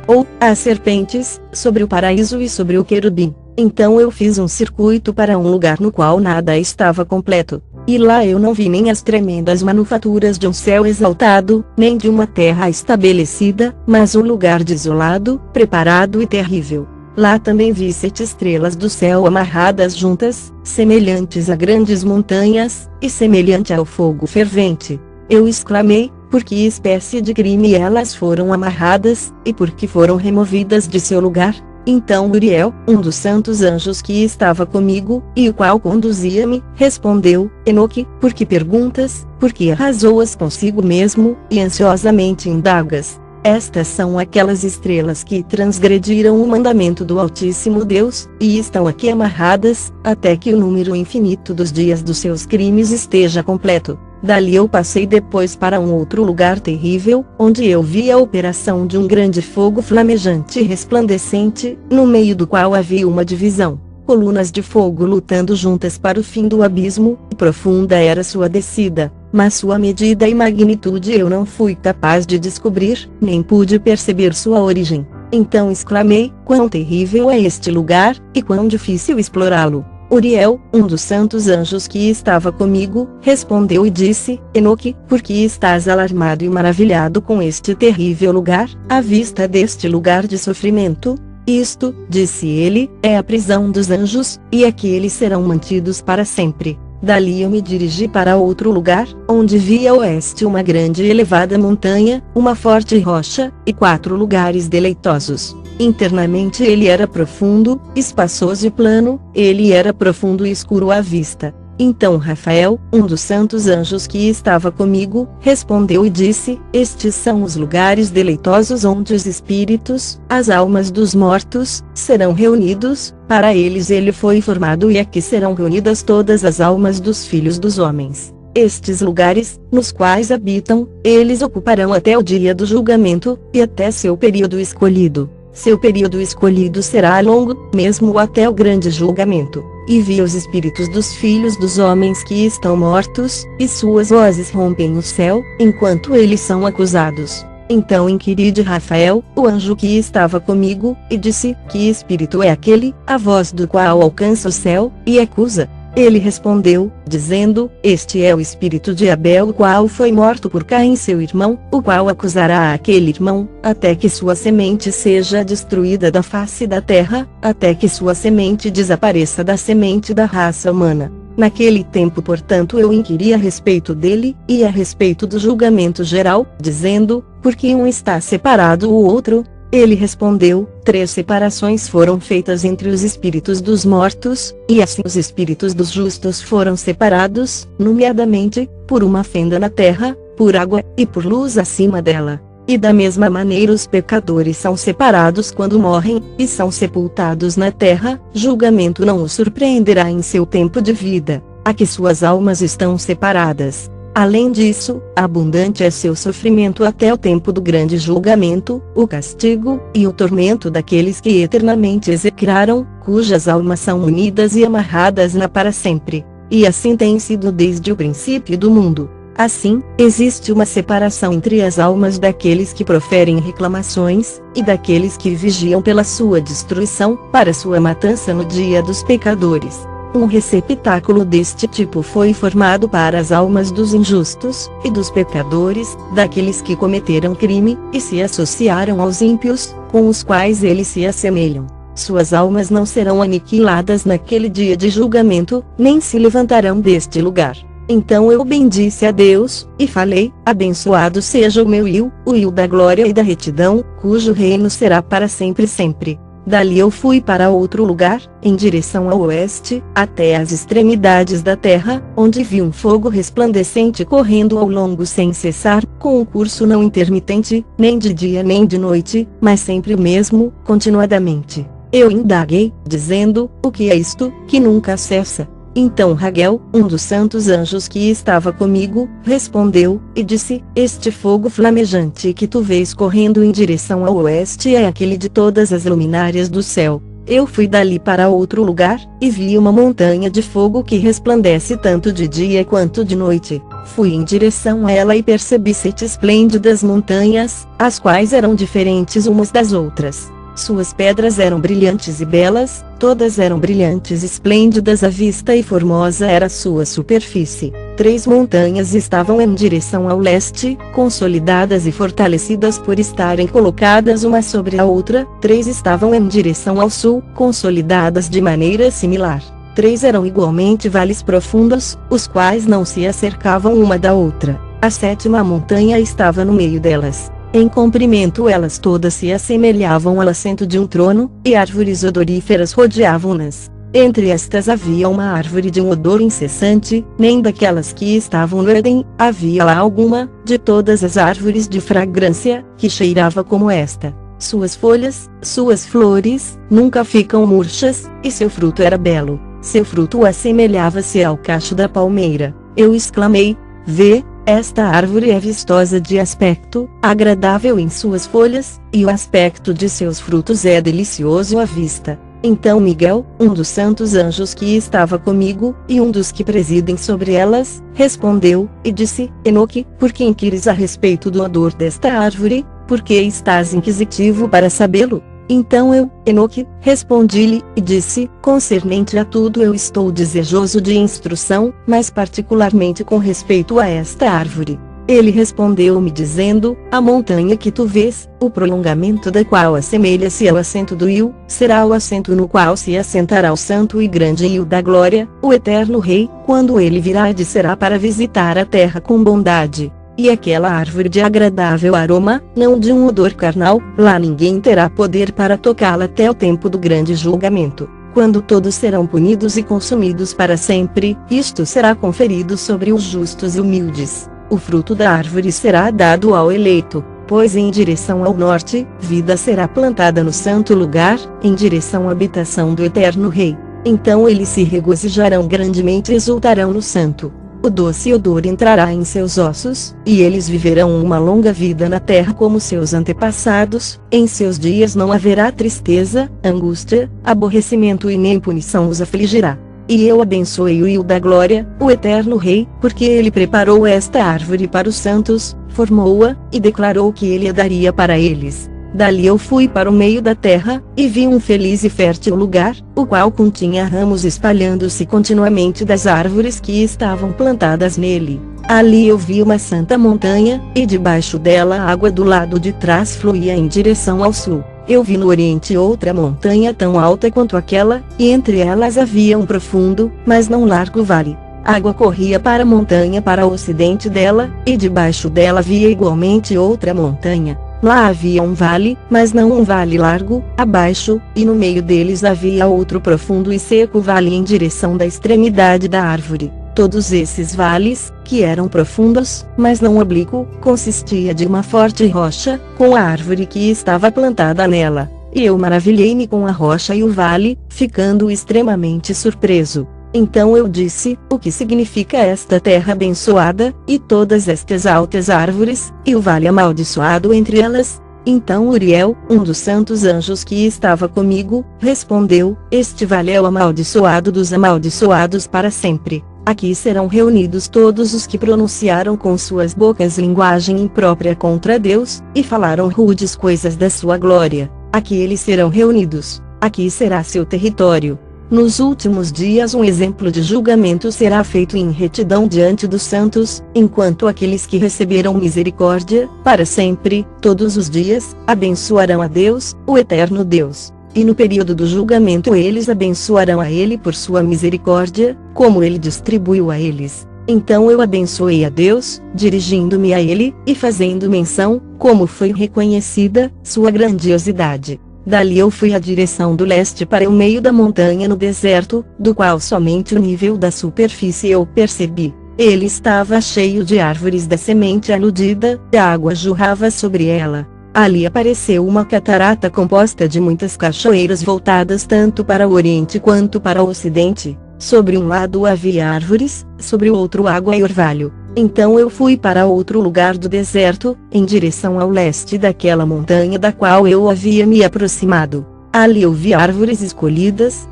ou as serpentes, sobre o paraíso e sobre o querubim. Então eu fiz um circuito para um lugar no qual nada estava completo. E lá eu não vi nem as tremendas manufaturas de um céu exaltado, nem de uma terra estabelecida, mas um lugar desolado, preparado e terrível. Lá também vi 7 estrelas do céu amarradas juntas, semelhantes a grandes montanhas, e semelhante ao fogo fervente. Eu exclamei: por que espécie de crime elas foram amarradas, e por que foram removidas de seu lugar? Então Uriel, um dos santos anjos que estava comigo, e o qual conduzia-me, respondeu: Enoque, por que perguntas, por que arrasou-as consigo mesmo, e ansiosamente indagas? Estas são aquelas estrelas que transgrediram o mandamento do Altíssimo Deus, e estão aqui amarradas, até que o número infinito dos dias dos seus crimes esteja completo. Dali eu passei depois para um outro lugar terrível, onde eu vi a operação de um grande fogo flamejante e resplandecente, no meio do qual havia uma divisão, colunas de fogo lutando juntas para o fim do abismo, e profunda era sua descida, mas sua medida e magnitude eu não fui capaz de descobrir, nem pude perceber sua origem. Então exclamei: quão terrível é este lugar, e quão difícil explorá-lo. Uriel, um dos santos anjos que estava comigo, respondeu e disse: Enoque, por que estás alarmado e maravilhado com este terrível lugar, à vista deste lugar de sofrimento? Isto, disse ele, é a prisão dos anjos, e aqui eles serão mantidos para sempre. Dali eu me dirigi para outro lugar, onde vi a oeste uma grande e elevada montanha, uma forte rocha, e 4 lugares deleitosos. Internamente ele era profundo, espaçoso e plano, ele era profundo e escuro à vista. Então Rafael, um dos santos anjos que estava comigo, respondeu e disse: estes são os lugares deleitosos onde os espíritos, as almas dos mortos, serão reunidos. Para eles ele foi formado e aqui serão reunidas todas as almas dos filhos dos homens. Estes lugares, nos quais habitam, eles ocuparão até o dia do julgamento, e até seu período escolhido. Seu período escolhido será longo, mesmo até o grande julgamento. E vi os espíritos dos filhos dos homens que estão mortos, e suas vozes rompem o céu, enquanto eles são acusados. Então inquiri de Rafael, o anjo que estava comigo, e disse: que espírito é aquele, a voz do qual alcança o céu, e acusa? Ele respondeu, dizendo: este é o espírito de Abel, o qual foi morto por Caim seu irmão, o qual acusará aquele irmão, até que sua semente seja destruída da face da terra, até que sua semente desapareça da semente da raça humana. Naquele tempo, portanto, eu inquiri a respeito dele, e a respeito do julgamento geral, dizendo: por que um está separado o outro? Ele respondeu: 3 separações foram feitas entre os espíritos dos mortos, e assim os espíritos dos justos foram separados, nomeadamente, por uma fenda na terra, por água, e por luz acima dela. E da mesma maneira os pecadores são separados quando morrem, e são sepultados na terra. Julgamento não os surpreenderá em seu tempo de vida. Aqui suas almas estão separadas. Além disso, abundante é seu sofrimento até o tempo do grande julgamento, o castigo, e o tormento daqueles que eternamente execraram, cujas almas são unidas e amarradas na para sempre. E assim tem sido desde o princípio do mundo. Assim, existe uma separação entre as almas daqueles que proferem reclamações, e daqueles que vigiam pela sua destruição, para sua matança no dia dos pecadores. Um receptáculo deste tipo foi formado para as almas dos injustos, e dos pecadores, daqueles que cometeram crime, e se associaram aos ímpios, com os quais eles se assemelham. Suas almas não serão aniquiladas naquele dia de julgamento, nem se levantarão deste lugar. Então eu bendisse a Deus, e falei: abençoado seja o meu Iu, o Iu da glória e da retidão, cujo reino será para sempre e sempre. Dali eu fui para outro lugar, em direção ao oeste, até as extremidades da terra, onde vi um fogo resplandecente correndo ao longo sem cessar, com um curso não intermitente, nem de dia nem de noite, mas sempre o mesmo, continuadamente. Eu indaguei, dizendo: o que é isto, que nunca cessa? Então Raguel, um dos santos anjos que estava comigo, respondeu, e disse: este fogo flamejante que tu vês correndo em direção ao oeste é aquele de todas as luminárias do céu. Eu fui dali para outro lugar, e vi uma montanha de fogo que resplandece tanto de dia quanto de noite. Fui em direção a ela e percebi 7 esplêndidas montanhas, as quais eram diferentes umas das outras. Suas pedras eram brilhantes e belas, todas eram brilhantes e esplêndidas à vista, e formosa era sua superfície. 3 montanhas estavam em direção ao leste, consolidadas e fortalecidas por estarem colocadas uma sobre a outra. 3 estavam em direção ao sul, consolidadas de maneira similar. 3 eram igualmente vales profundos, os quais não se acercavam uma da outra. A 7ª montanha estava no meio delas. Em comprimento elas todas se assemelhavam ao assento de um trono, e árvores odoríferas rodeavam-nas. Entre estas havia uma árvore de um odor incessante, nem daquelas que estavam no Éden, havia lá alguma, de todas as árvores de fragrância, que cheirava como esta. Suas folhas, suas flores, nunca ficam murchas, e seu fruto era belo. Seu fruto assemelhava-se ao cacho da palmeira. Eu exclamei: vê, esta árvore é vistosa de aspecto, agradável em suas folhas, e o aspecto de seus frutos é delicioso à vista. Então Miguel, um dos santos anjos que estava comigo, e um dos que presidem sobre elas, respondeu, e disse: Enoque, por que inquires a respeito do odor desta árvore? Por que estás inquisitivo para sabê-lo? Então eu, Enoque, respondi-lhe, e disse: concernente a tudo eu estou desejoso de instrução, mas particularmente com respeito a esta árvore. Ele respondeu-me dizendo: a montanha que tu vês, o prolongamento da qual assemelha-se ao assento do Iu, será o assento no qual se assentará o santo e grande Iu da glória, o eterno Rei, quando ele virá e descerá para visitar a terra com bondade. e aquela árvore de agradável aroma, não de um odor carnal, lá ninguém terá poder para tocá-la até o tempo do grande julgamento, quando todos serão punidos e consumidos para sempre. Isto será conferido sobre os justos e humildes. O fruto da árvore será dado ao eleito, pois em direção ao norte, vida será plantada no santo lugar, em direção à habitação do eterno Rei. Então eles se regozijarão grandemente e exultarão no santo. O doce odor entrará em seus ossos, e eles viverão uma longa vida na terra como seus antepassados. Em seus dias não haverá tristeza, angústia, aborrecimento e nem punição os afligirá. E eu abençoei o Rio da Glória, o eterno Rei, porque ele preparou esta árvore para os santos, formou-a, e declarou que ele a daria para eles. Dali eu fui para o meio da terra, e vi um feliz e fértil lugar, o qual continha ramos espalhando-se continuamente das árvores que estavam plantadas nele. Ali eu vi uma santa montanha, e debaixo dela a água do lado de trás fluía em direção ao sul. Eu vi no oriente outra montanha tão alta quanto aquela, e entre elas havia um profundo, mas não largo vale. A água corria para a montanha para o ocidente dela, e debaixo dela havia igualmente outra montanha. Lá havia um vale, mas não um vale largo, abaixo, e no meio deles havia outro profundo e seco vale em direção da extremidade da árvore. Todos esses vales, que eram profundos, mas não oblíquo, consistia de uma forte rocha, com a árvore que estava plantada nela. E eu maravilhei-me com a rocha e o vale, ficando extremamente surpreso. Então eu disse: o que significa esta terra abençoada, e todas estas altas árvores, e o vale amaldiçoado entre elas? Então Uriel, um dos santos anjos que estava comigo, respondeu: este vale é o amaldiçoado dos amaldiçoados para sempre. Aqui serão reunidos todos os que pronunciaram com suas bocas linguagem imprópria contra Deus, e falaram rudes coisas da sua glória. Aqui eles serão reunidos. Aqui será seu território. Nos últimos dias um exemplo de julgamento será feito em retidão diante dos santos, enquanto aqueles que receberam misericórdia, para sempre, todos os dias, abençoarão a Deus, o eterno Deus. E no período do julgamento eles abençoarão a Ele por sua misericórdia, como Ele distribuiu a eles. Então eu abençoei a Deus, dirigindo-me a Ele, e fazendo menção, como foi reconhecida, sua grandiosidade. Dali eu fui à direção do leste para o meio da montanha no deserto, do qual somente o nível da superfície eu percebi. Ele estava cheio de árvores da semente aludida, e a água jorrava sobre ela. Ali apareceu uma catarata composta de muitas cachoeiras voltadas tanto para o oriente quanto para o ocidente. Sobre um lado havia árvores, sobre o outro água e orvalho. Então eu fui para outro lugar do deserto, em direção ao leste daquela montanha da qual eu havia me aproximado. Ali eu vi árvores escolhidas,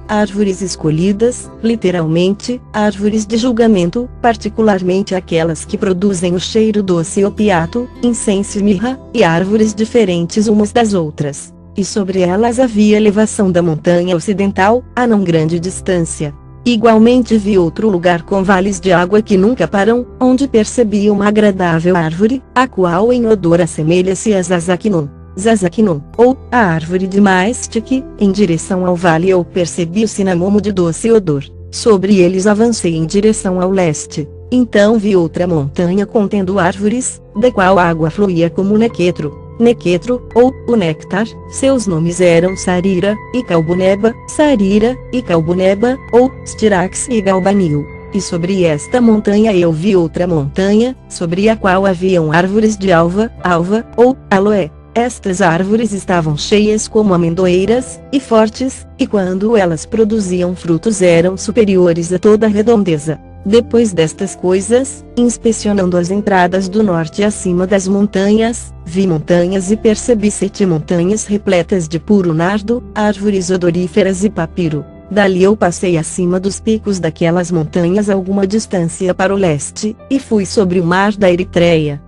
literalmente, árvores de julgamento, particularmente aquelas que produzem o cheiro doce e opiato, incenso e mirra, e árvores diferentes umas das outras. E sobre elas havia elevação da montanha ocidental, a não grande distância. Igualmente vi outro lugar com vales de água que nunca param, onde percebi uma agradável árvore, a qual em odor assemelha-se a Zazaquinum, ou a árvore de maestique. Em direção ao vale eu percebi o cinamomo de doce odor. Sobre eles avancei em direção ao leste. Então vi outra montanha contendo árvores, da qual a água fluía como nequetro, ou o néctar. Seus nomes eram Sarira e Calbuneba, ou Stirax e Galbanil. E sobre esta montanha eu vi outra montanha, sobre a qual haviam árvores de alva, ou aloé. Estas árvores estavam cheias como amendoeiras, e fortes, e quando elas produziam frutos eram superiores a toda a redondeza. Depois destas coisas, inspecionando as entradas do norte acima das montanhas, vi montanhas e percebi 7 montanhas repletas de puro nardo, árvores odoríferas e papiro. Dali eu passei acima dos picos daquelas montanhas alguma distância para o leste, e fui sobre o mar da Eritreia.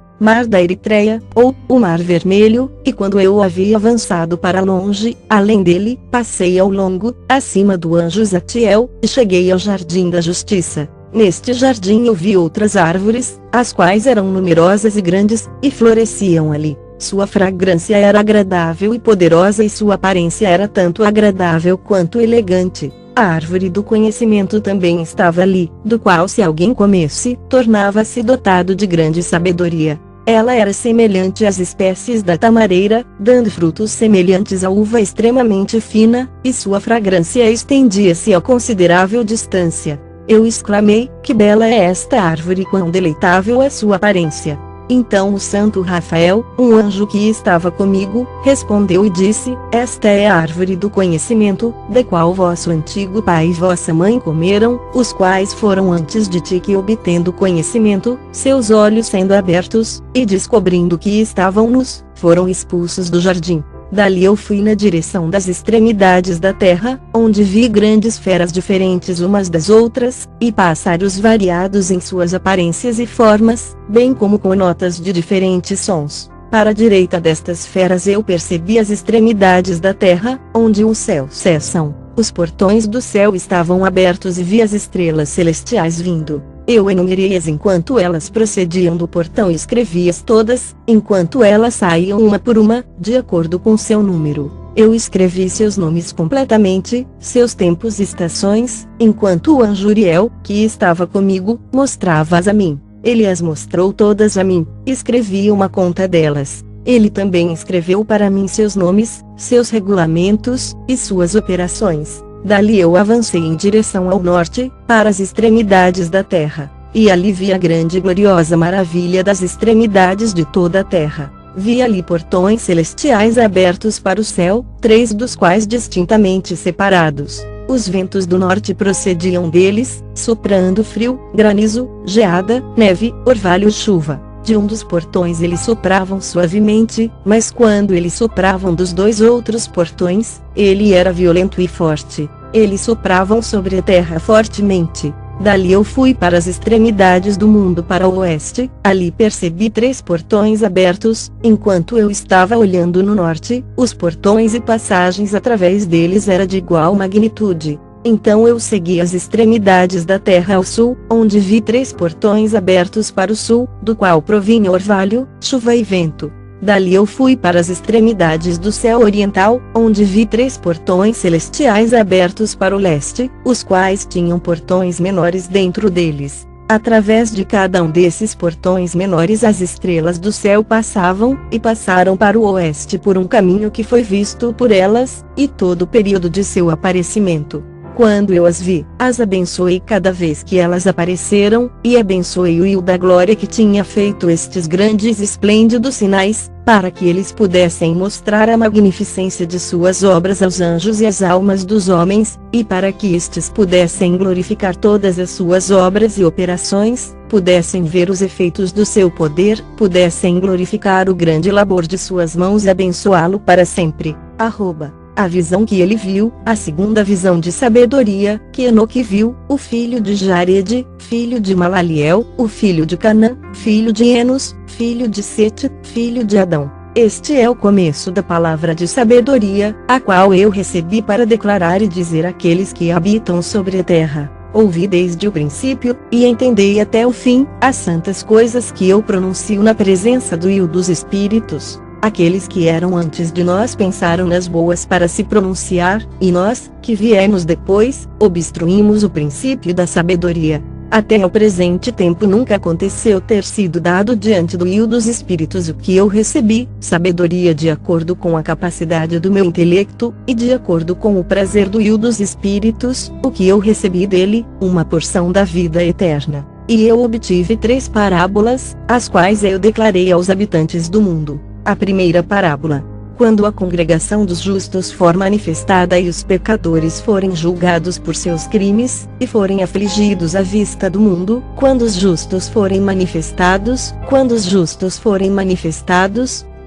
Ou o Mar Vermelho, e quando eu havia avançado para longe, além dele, passei ao longo, acima do anjo Zatiel, e cheguei ao Jardim da Justiça. Neste jardim eu vi outras árvores, as quais eram numerosas e grandes, e floresciam ali. Sua fragrância era agradável e poderosa e sua aparência era tanto agradável quanto elegante. A árvore do conhecimento também estava ali, do qual se alguém comesse, tornava-se dotado de grande sabedoria. Ela era semelhante às espécies da tamareira, dando frutos semelhantes à uva extremamente fina, e sua fragrância estendia-se a considerável distância. Eu exclamei: que bela é esta árvore, quão deleitável é sua aparência! Então o santo Rafael, um anjo que estava comigo, respondeu e disse: esta é a árvore do conhecimento, da qual vosso antigo pai e vossa mãe comeram, os quais foram antes de ti que, obtendo conhecimento, seus olhos sendo abertos, e descobrindo que estavam nus, foram expulsos do jardim. Dali eu fui na direção das extremidades da terra, onde vi grandes feras diferentes umas das outras, e pássaros variados em suas aparências e formas, bem como com notas de diferentes sons. Para a direita destas feras eu percebi as extremidades da terra, onde os céus cessam. Os portões do céu estavam abertos e vi as estrelas celestiais vindo. Eu enumerei-as enquanto elas procediam do portão e escrevi-as todas, enquanto elas saíam uma por uma, de acordo com seu número. Eu escrevi seus nomes completamente, seus tempos e estações, enquanto o anjo Uriel, que estava comigo, mostrava-as a mim. Ele as mostrou todas a mim. Escrevi uma conta delas. Ele também escreveu para mim seus nomes, seus regulamentos, e suas operações. Dali eu avancei em direção ao norte, para as extremidades da terra. E ali vi a grande e gloriosa maravilha das extremidades de toda a terra. Vi ali portões celestiais abertos para o céu, 3 dos quais distintamente separados. Os ventos do norte procediam deles, soprando frio, granizo, geada, neve, orvalho e chuva. De um dos portões eles sopravam suavemente, mas quando eles sopravam dos 2 outros portões, ele era violento e forte. Eles sopravam sobre a terra fortemente. Dali eu fui para as extremidades do mundo para o oeste, ali percebi 3 portões abertos, enquanto eu estava olhando no norte, os portões e passagens através deles era de igual magnitude. Então eu segui as extremidades da terra ao sul, onde vi 3 portões abertos para o sul, do qual provinha orvalho, chuva e vento. Dali eu fui para as extremidades do céu oriental, onde vi 3 portões celestiais abertos para o leste, os quais tinham portões menores dentro deles. Através de cada um desses portões menores as estrelas do céu passavam, e passaram para o oeste por um caminho que foi visto por elas, e todo o período de seu aparecimento. Quando eu as vi, as abençoei cada vez que elas apareceram, e abençoei o Rio da Glória que tinha feito estes grandes e esplêndidos sinais, para que eles pudessem mostrar a magnificência de suas obras aos anjos e às almas dos homens, e para que estes pudessem glorificar todas as suas obras e operações, pudessem ver os efeitos do seu poder, pudessem glorificar o grande labor de suas mãos e abençoá-lo para sempre. A visão que ele viu, a segunda visão de sabedoria, que Enoque viu, o filho de Jared, filho de Malaliel, o filho de Canã, filho de Enos, filho de Sete, filho de Adão. Este é o começo da palavra de sabedoria, a qual eu recebi para declarar e dizer àqueles que habitam sobre a terra. Ouvi desde o princípio, e entendei até o fim, as santas coisas que eu pronuncio na presença do Rio dos Espíritos. Aqueles que eram antes de nós pensaram nas boas para se pronunciar, e nós, que viemos depois, obstruímos o princípio da sabedoria. Até ao presente tempo nunca aconteceu ter sido dado diante do Rio dos Espíritos o que eu recebi, sabedoria de acordo com a capacidade do meu intelecto, e de acordo com o prazer do Rio dos Espíritos, o que eu recebi dele, uma porção da vida eterna. E eu obtive 3 parábolas, as quais eu declarei aos habitantes do mundo. A primeira parábola: quando a congregação dos justos for manifestada e os pecadores forem julgados por seus crimes, e forem afligidos à vista do mundo, quando os justos forem manifestados,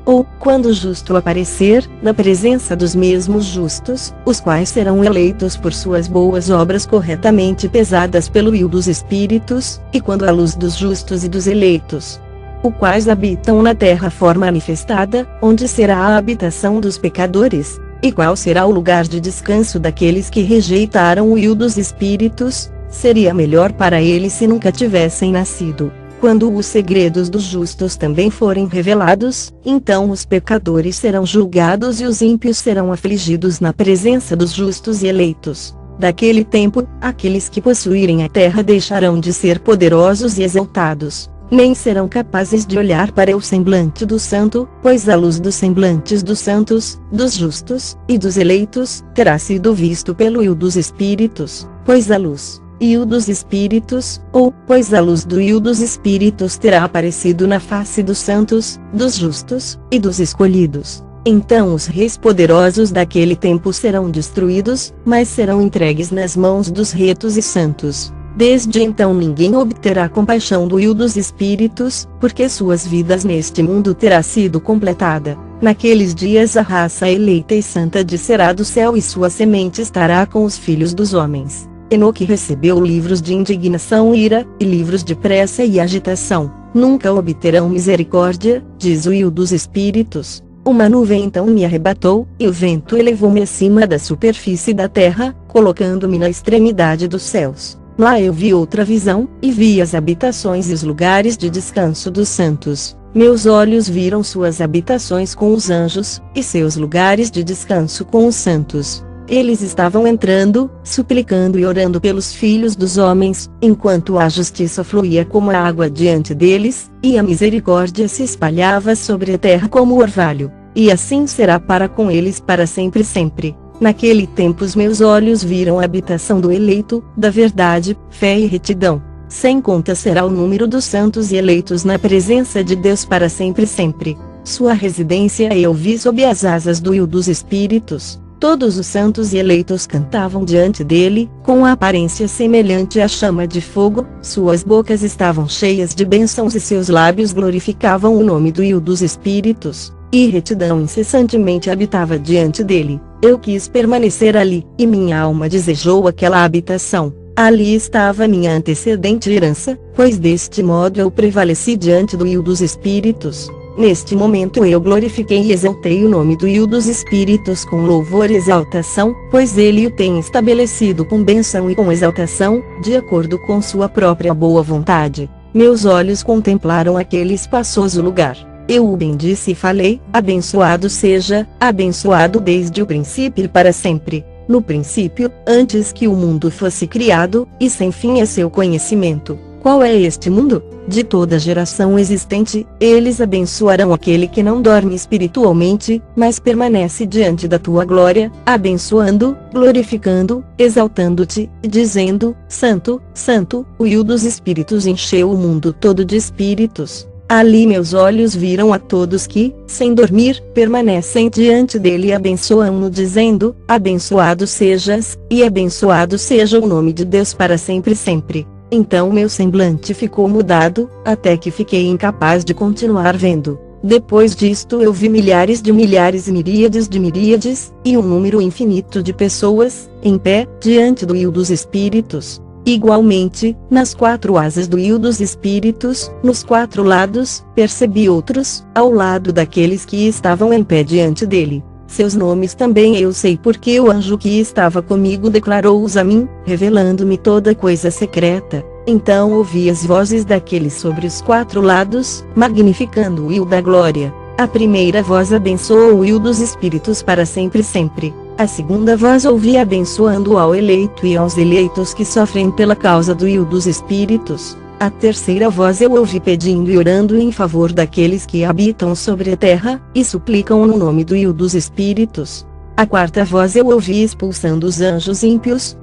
ou, quando o justo aparecer, na presença dos mesmos justos, os quais serão eleitos por suas boas obras corretamente pesadas pelo Rio dos Espíritos, e quando a luz dos justos e dos eleitos, os quais habitam na terra for manifestada, onde será a habitação dos pecadores, e qual será o lugar de descanso daqueles que rejeitaram o Rio dos Espíritos, seria melhor para eles se nunca tivessem nascido. Quando os segredos dos justos também forem revelados, então os pecadores serão julgados e os ímpios serão afligidos na presença dos justos e eleitos. Daquele tempo, aqueles que possuírem a terra deixarão de ser poderosos e exaltados. nem serão capazes de olhar para o semblante do santo, pois a luz dos semblantes dos santos, dos justos, e dos eleitos, terá sido visto pelo eu dos espíritos, pois a luz, e o dos espíritos, ou, pois a luz do e o dos espíritos terá aparecido na face dos santos, dos justos, e dos escolhidos. Então os reis poderosos daquele tempo serão destruídos, mas serão entregues nas mãos dos retos e santos. Desde então ninguém obterá compaixão do eu dos espíritos, porque suas vidas neste mundo terá sido completada. Naqueles dias a raça eleita e santa descerá do céu e sua semente estará com os filhos dos homens. Enoque recebeu livros de indignação e ira, e livros de pressa e agitação. Nunca obterão misericórdia, diz o eu dos espíritos. Uma nuvem então me arrebatou, e o vento elevou-me acima da superfície da terra, colocando-me na extremidade dos céus. Lá eu vi outra visão, e vi as habitações e os lugares de descanso dos santos. Meus olhos viram suas habitações com os anjos, e seus lugares de descanso com os santos. Eles estavam entrando, suplicando e orando pelos filhos dos homens, enquanto a justiça fluía como a água diante deles, e a misericórdia se espalhava sobre a terra como o orvalho. E assim será para com eles para sempre sempre. Naquele tempo os meus olhos viram a habitação do eleito, da verdade, fé e retidão. Sem conta será o número dos santos e eleitos na presença de Deus para sempre sempre. Sua residência eu vi sob as asas do eu dos espíritos. Todos os santos e eleitos cantavam diante dele, com a aparência semelhante à chama de fogo, suas bocas estavam cheias de bênçãos e seus lábios glorificavam o nome do eu dos espíritos, e retidão incessantemente habitava diante dele. Eu quis permanecer ali, e minha alma desejou aquela habitação. Ali estava minha antecedente herança, pois deste modo eu prevaleci diante do eu dos espíritos. Neste momento eu glorifiquei e exaltei o nome do eu dos espíritos com louvor e exaltação, pois ele o tem estabelecido com bênção e com exaltação, de acordo com sua própria boa vontade. Meus olhos contemplaram aquele espaçoso lugar. Eu o bendisse e falei: abençoado seja, abençoado desde o princípio e para sempre. No princípio, antes que o mundo fosse criado, e sem fim é seu conhecimento. Qual é este mundo? De toda geração existente, eles abençoarão aquele que não dorme espiritualmente, mas permanece diante da tua glória, abençoando, glorificando, exaltando-te, e dizendo: Santo, Santo, o eu dos espíritos encheu o mundo todo de espíritos. Ali meus olhos viram a todos que, sem dormir, permanecem diante dele e abençoam-no dizendo: abençoado sejas, e abençoado seja o nome de Deus para sempre sempre. Então meu semblante ficou mudado, até que fiquei incapaz de continuar vendo. Depois disto eu vi milhares e miríades de miríades, e um número infinito de pessoas, em pé, diante do eu dos espíritos. Igualmente, nas quatro asas do eu dos espíritos, nos quatro lados, percebi outros, ao lado daqueles que estavam em pé diante dele. Seus nomes também eu sei porque o anjo que estava comigo declarou-os a mim, revelando-me toda coisa secreta. Então ouvi as vozes daqueles sobre os quatro lados, magnificando o eu da glória. A primeira voz abençoou o eu dos espíritos para sempre sempre. A segunda voz ouvi abençoando ao eleito e aos eleitos que sofrem pela causa do eu dos espíritos. A terceira voz eu ouvi pedindo e orando em favor daqueles que habitam sobre a terra, e suplicam no nome do eu dos espíritos. A quarta voz eu ouvi expulsando os anjos ímpios,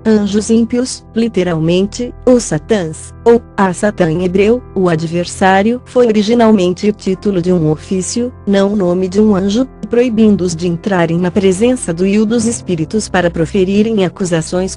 literalmente, os satãs, ou, a Satã em hebreu, o adversário, foi originalmente o título de um ofício, não o nome de um anjo, proibindo-os de entrarem na presença do eu dos espíritos para proferir acusações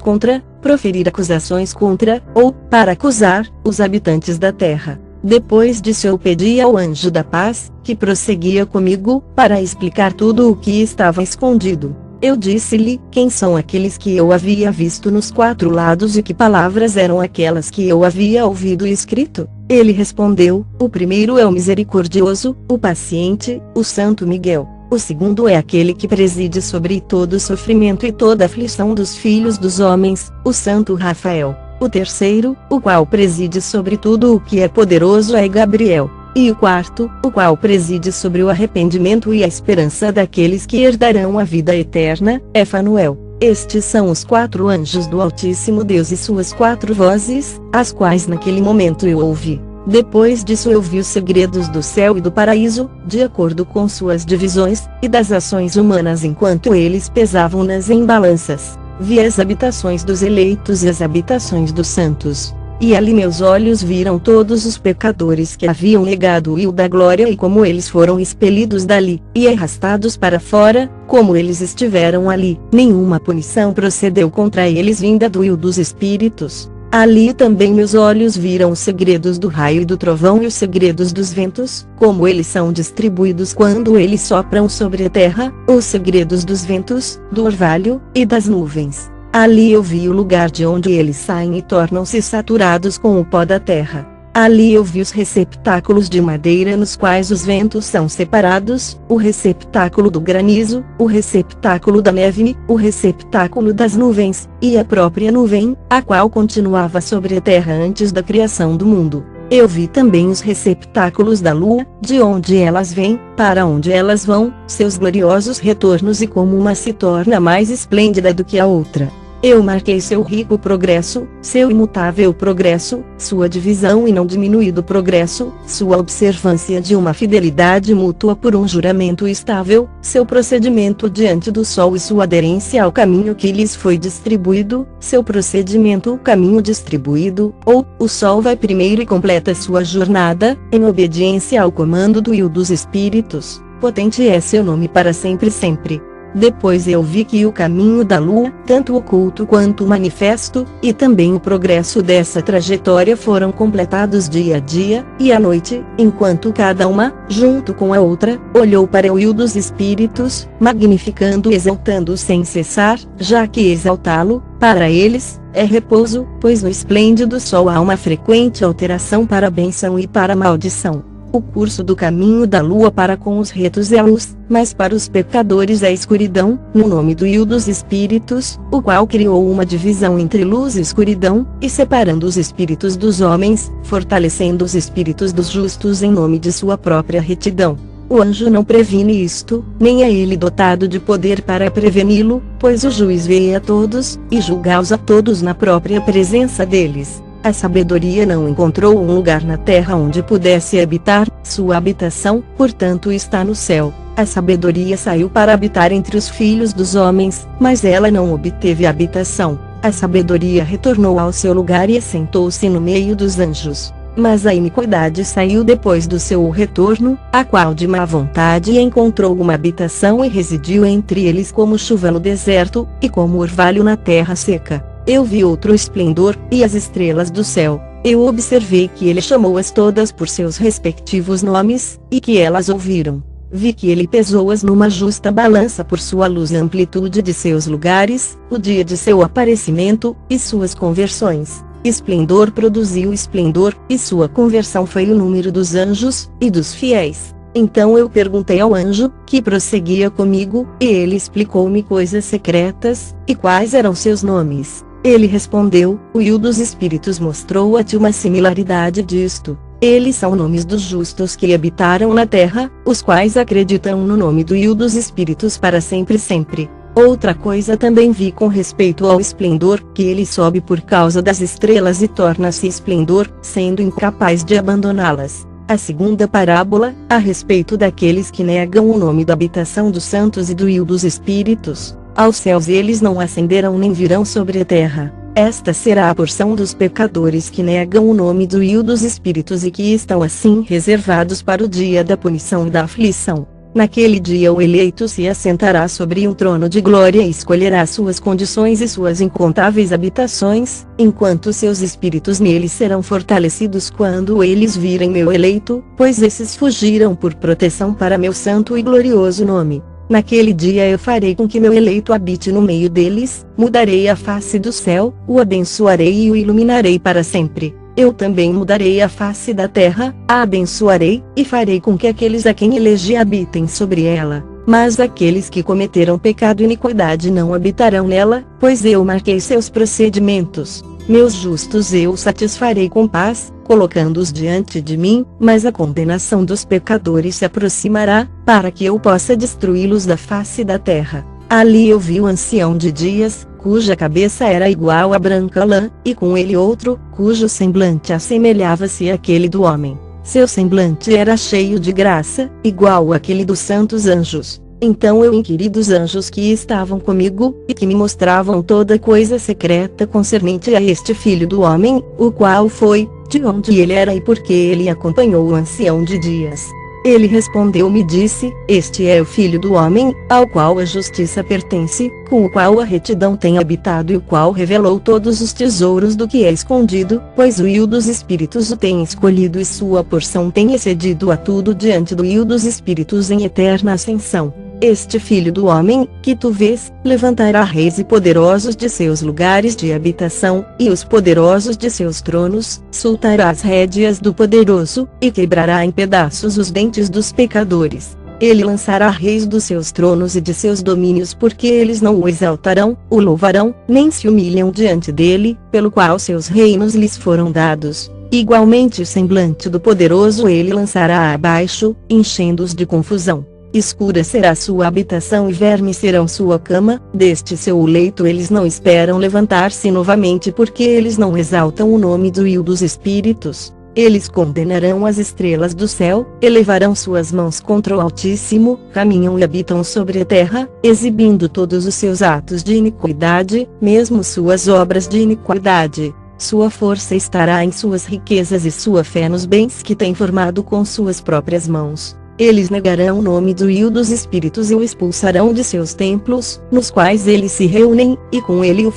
contra, ou, para acusar, os habitantes da terra. Depois disso eu pedi ao anjo da paz, que prosseguia comigo, para explicar tudo o que estava escondido. Eu disse-lhe: quem são aqueles que eu havia visto nos quatro lados e que palavras eram aquelas que eu havia ouvido e escrito? Ele respondeu: o primeiro é o misericordioso, o paciente, o Santo Miguel. O segundo é aquele que preside sobre todo o sofrimento e toda aflição dos filhos dos homens, o Santo Rafael. O terceiro, o qual preside sobre tudo o que é poderoso, é Gabriel. E o quarto, o qual preside sobre o arrependimento e a esperança daqueles que herdarão a vida eterna, é Fanuel. Estes são os quatro anjos do Altíssimo Deus e suas quatro vozes, as quais naquele momento eu ouvi. Depois disso eu vi os segredos do céu e do paraíso, de acordo com suas divisões, e das ações humanas enquanto eles pesavam-nas em balanças. Vi as habitações dos eleitos e as habitações dos santos. E ali meus olhos viram todos os pecadores que haviam negado o will da glória e como eles foram expelidos dali, e arrastados para fora, como eles estiveram ali. Nenhuma punição procedeu contra eles vinda do will dos espíritos. Ali também meus olhos viram os segredos do raio e do trovão e os segredos dos ventos, como eles são distribuídos quando eles sopram sobre a terra, os segredos dos ventos, do orvalho, e das nuvens. Ali eu vi o lugar de onde eles saem e tornam-se saturados com o pó da terra. Ali eu vi os receptáculos de madeira nos quais os ventos são separados, o receptáculo do granizo, o receptáculo da neve, o receptáculo das nuvens, e a própria nuvem, a qual continuava sobre a terra antes da criação do mundo. Eu vi também os receptáculos da lua, de onde elas vêm, para onde elas vão, seus gloriosos retornos e como uma se torna mais esplêndida do que a outra. Eu marquei seu rico progresso, seu imutável progresso, sua divisão e não diminuído progresso, sua observância de uma fidelidade mútua por um juramento estável, seu procedimento diante do sol e sua aderência ao caminho que lhes foi distribuído, seu procedimento o caminho distribuído, ou, o sol vai primeiro e completa sua jornada, em obediência ao comando do will dos espíritos, potente é seu nome para sempre sempre. Depois eu vi que o caminho da lua, tanto oculto quanto manifesto, e também o progresso dessa trajetória foram completados dia a dia, e à noite, enquanto cada uma, junto com a outra, olhou para o will dos espíritos, magnificando e exaltando sem cessar, já que exaltá-lo, para eles, é repouso, pois no esplêndido sol há uma frequente alteração para a bênção e para a maldição. O curso do caminho da lua para com os retos é a luz, mas para os pecadores é a escuridão, no nome do will dos espíritos, o qual criou uma divisão entre luz e escuridão, e separando os espíritos dos homens, fortalecendo os espíritos dos justos em nome de sua própria retidão. O anjo não previne isto, nem é ele dotado de poder para preveni-lo, pois o juiz vê a todos, e julga-os a todos na própria presença deles. A sabedoria não encontrou um lugar na terra onde pudesse habitar, sua habitação, portanto está no céu. A sabedoria saiu para habitar entre os filhos dos homens, mas ela não obteve habitação. A sabedoria retornou ao seu lugar e assentou-se no meio dos anjos. Mas a iniquidade saiu depois do seu retorno, a qual de má vontade encontrou uma habitação e residiu entre eles como chuva no deserto, e como orvalho na terra seca. Eu vi outro esplendor, e as estrelas do céu. Eu observei que ele chamou-as todas por seus respectivos nomes, e que elas ouviram. Vi que ele pesou-as numa justa balança por sua luz e amplitude de seus lugares, o dia de seu aparecimento, e suas conversões. Esplendor produziu esplendor, e sua conversão foi o número dos anjos, e dos fiéis. Então eu perguntei ao anjo, que prosseguia comigo, e ele explicou-me coisas secretas, e quais eram seus nomes. Ele respondeu, o will dos espíritos mostrou a ti uma similaridade disto. Eles são nomes dos justos que habitaram na terra, os quais acreditam no nome do will dos espíritos para sempre sempre. Outra coisa também vi com respeito ao esplendor, que ele sobe por causa das estrelas e torna-se esplendor, sendo incapaz de abandoná-las. A segunda parábola, a respeito daqueles que negam o nome da habitação dos santos e do will dos espíritos. Aos céus eles não ascenderão nem virão sobre a terra. Esta será a porção dos pecadores que negam o nome do will dos espíritos e que estão assim reservados para o dia da punição e da aflição. Naquele dia o eleito se assentará sobre um trono de glória e escolherá suas condições e suas incontáveis habitações, enquanto seus espíritos nele serão fortalecidos quando eles virem meu eleito, pois esses fugiram por proteção para meu santo e glorioso nome. Naquele dia eu farei com que meu eleito habite no meio deles, mudarei a face do céu, o abençoarei e o iluminarei para sempre. Eu também mudarei a face da terra, a abençoarei, e farei com que aqueles a quem elegi habitem sobre ela. Mas aqueles que cometeram pecado e iniquidade não habitarão nela, pois eu marquei seus procedimentos. Meus justos eu satisfarei com paz, colocando-os diante de mim, mas a condenação dos pecadores se aproximará, para que eu possa destruí-los da face da terra. Ali eu vi o ancião de dias, cuja cabeça era igual à branca lã, e com ele outro, cujo semblante assemelhava-se àquele do homem. Seu semblante era cheio de graça, igual àquele dos santos anjos. Então eu inquiri dos anjos que estavam comigo, e que me mostravam toda coisa secreta concernente a este filho do homem, o qual foi, de onde ele era e por que ele acompanhou o ancião de dias. Ele respondeu-me e disse: Este é o Filho do Homem, ao qual a justiça pertence, com o qual a retidão tem habitado e o qual revelou todos os tesouros do que é escondido, pois o rio dos Espíritos o tem escolhido e sua porção tem excedido a tudo diante do rio dos Espíritos em eterna ascensão. Este Filho do Homem, que tu vês, levantará reis e poderosos de seus lugares de habitação, e os poderosos de seus tronos, soltará as rédeas do poderoso, e quebrará em pedaços os dentes dos pecadores. Ele lançará reis dos seus tronos e de seus domínios, porque eles não o exaltarão, o louvarão, nem se humilham diante dele, pelo qual seus reinos lhes foram dados. Igualmente o semblante do poderoso ele lançará abaixo, enchendo-os de confusão. Escura será sua habitação e vermes serão sua cama, deste seu leito eles não esperam levantar-se novamente, porque eles não exaltam o nome do rio dos Espíritos. Eles condenarão as estrelas do céu, elevarão suas mãos contra o Altíssimo, caminham e habitam sobre a terra, exibindo todos os seus atos de iniquidade, mesmo suas obras de iniquidade. Sua força estará em suas riquezas e sua fé nos bens que tem formado com suas próprias mãos. Eles negarão o nome do rio dos Espíritos e o expulsarão de seus templos, nos quais eles se reúnem, e com ele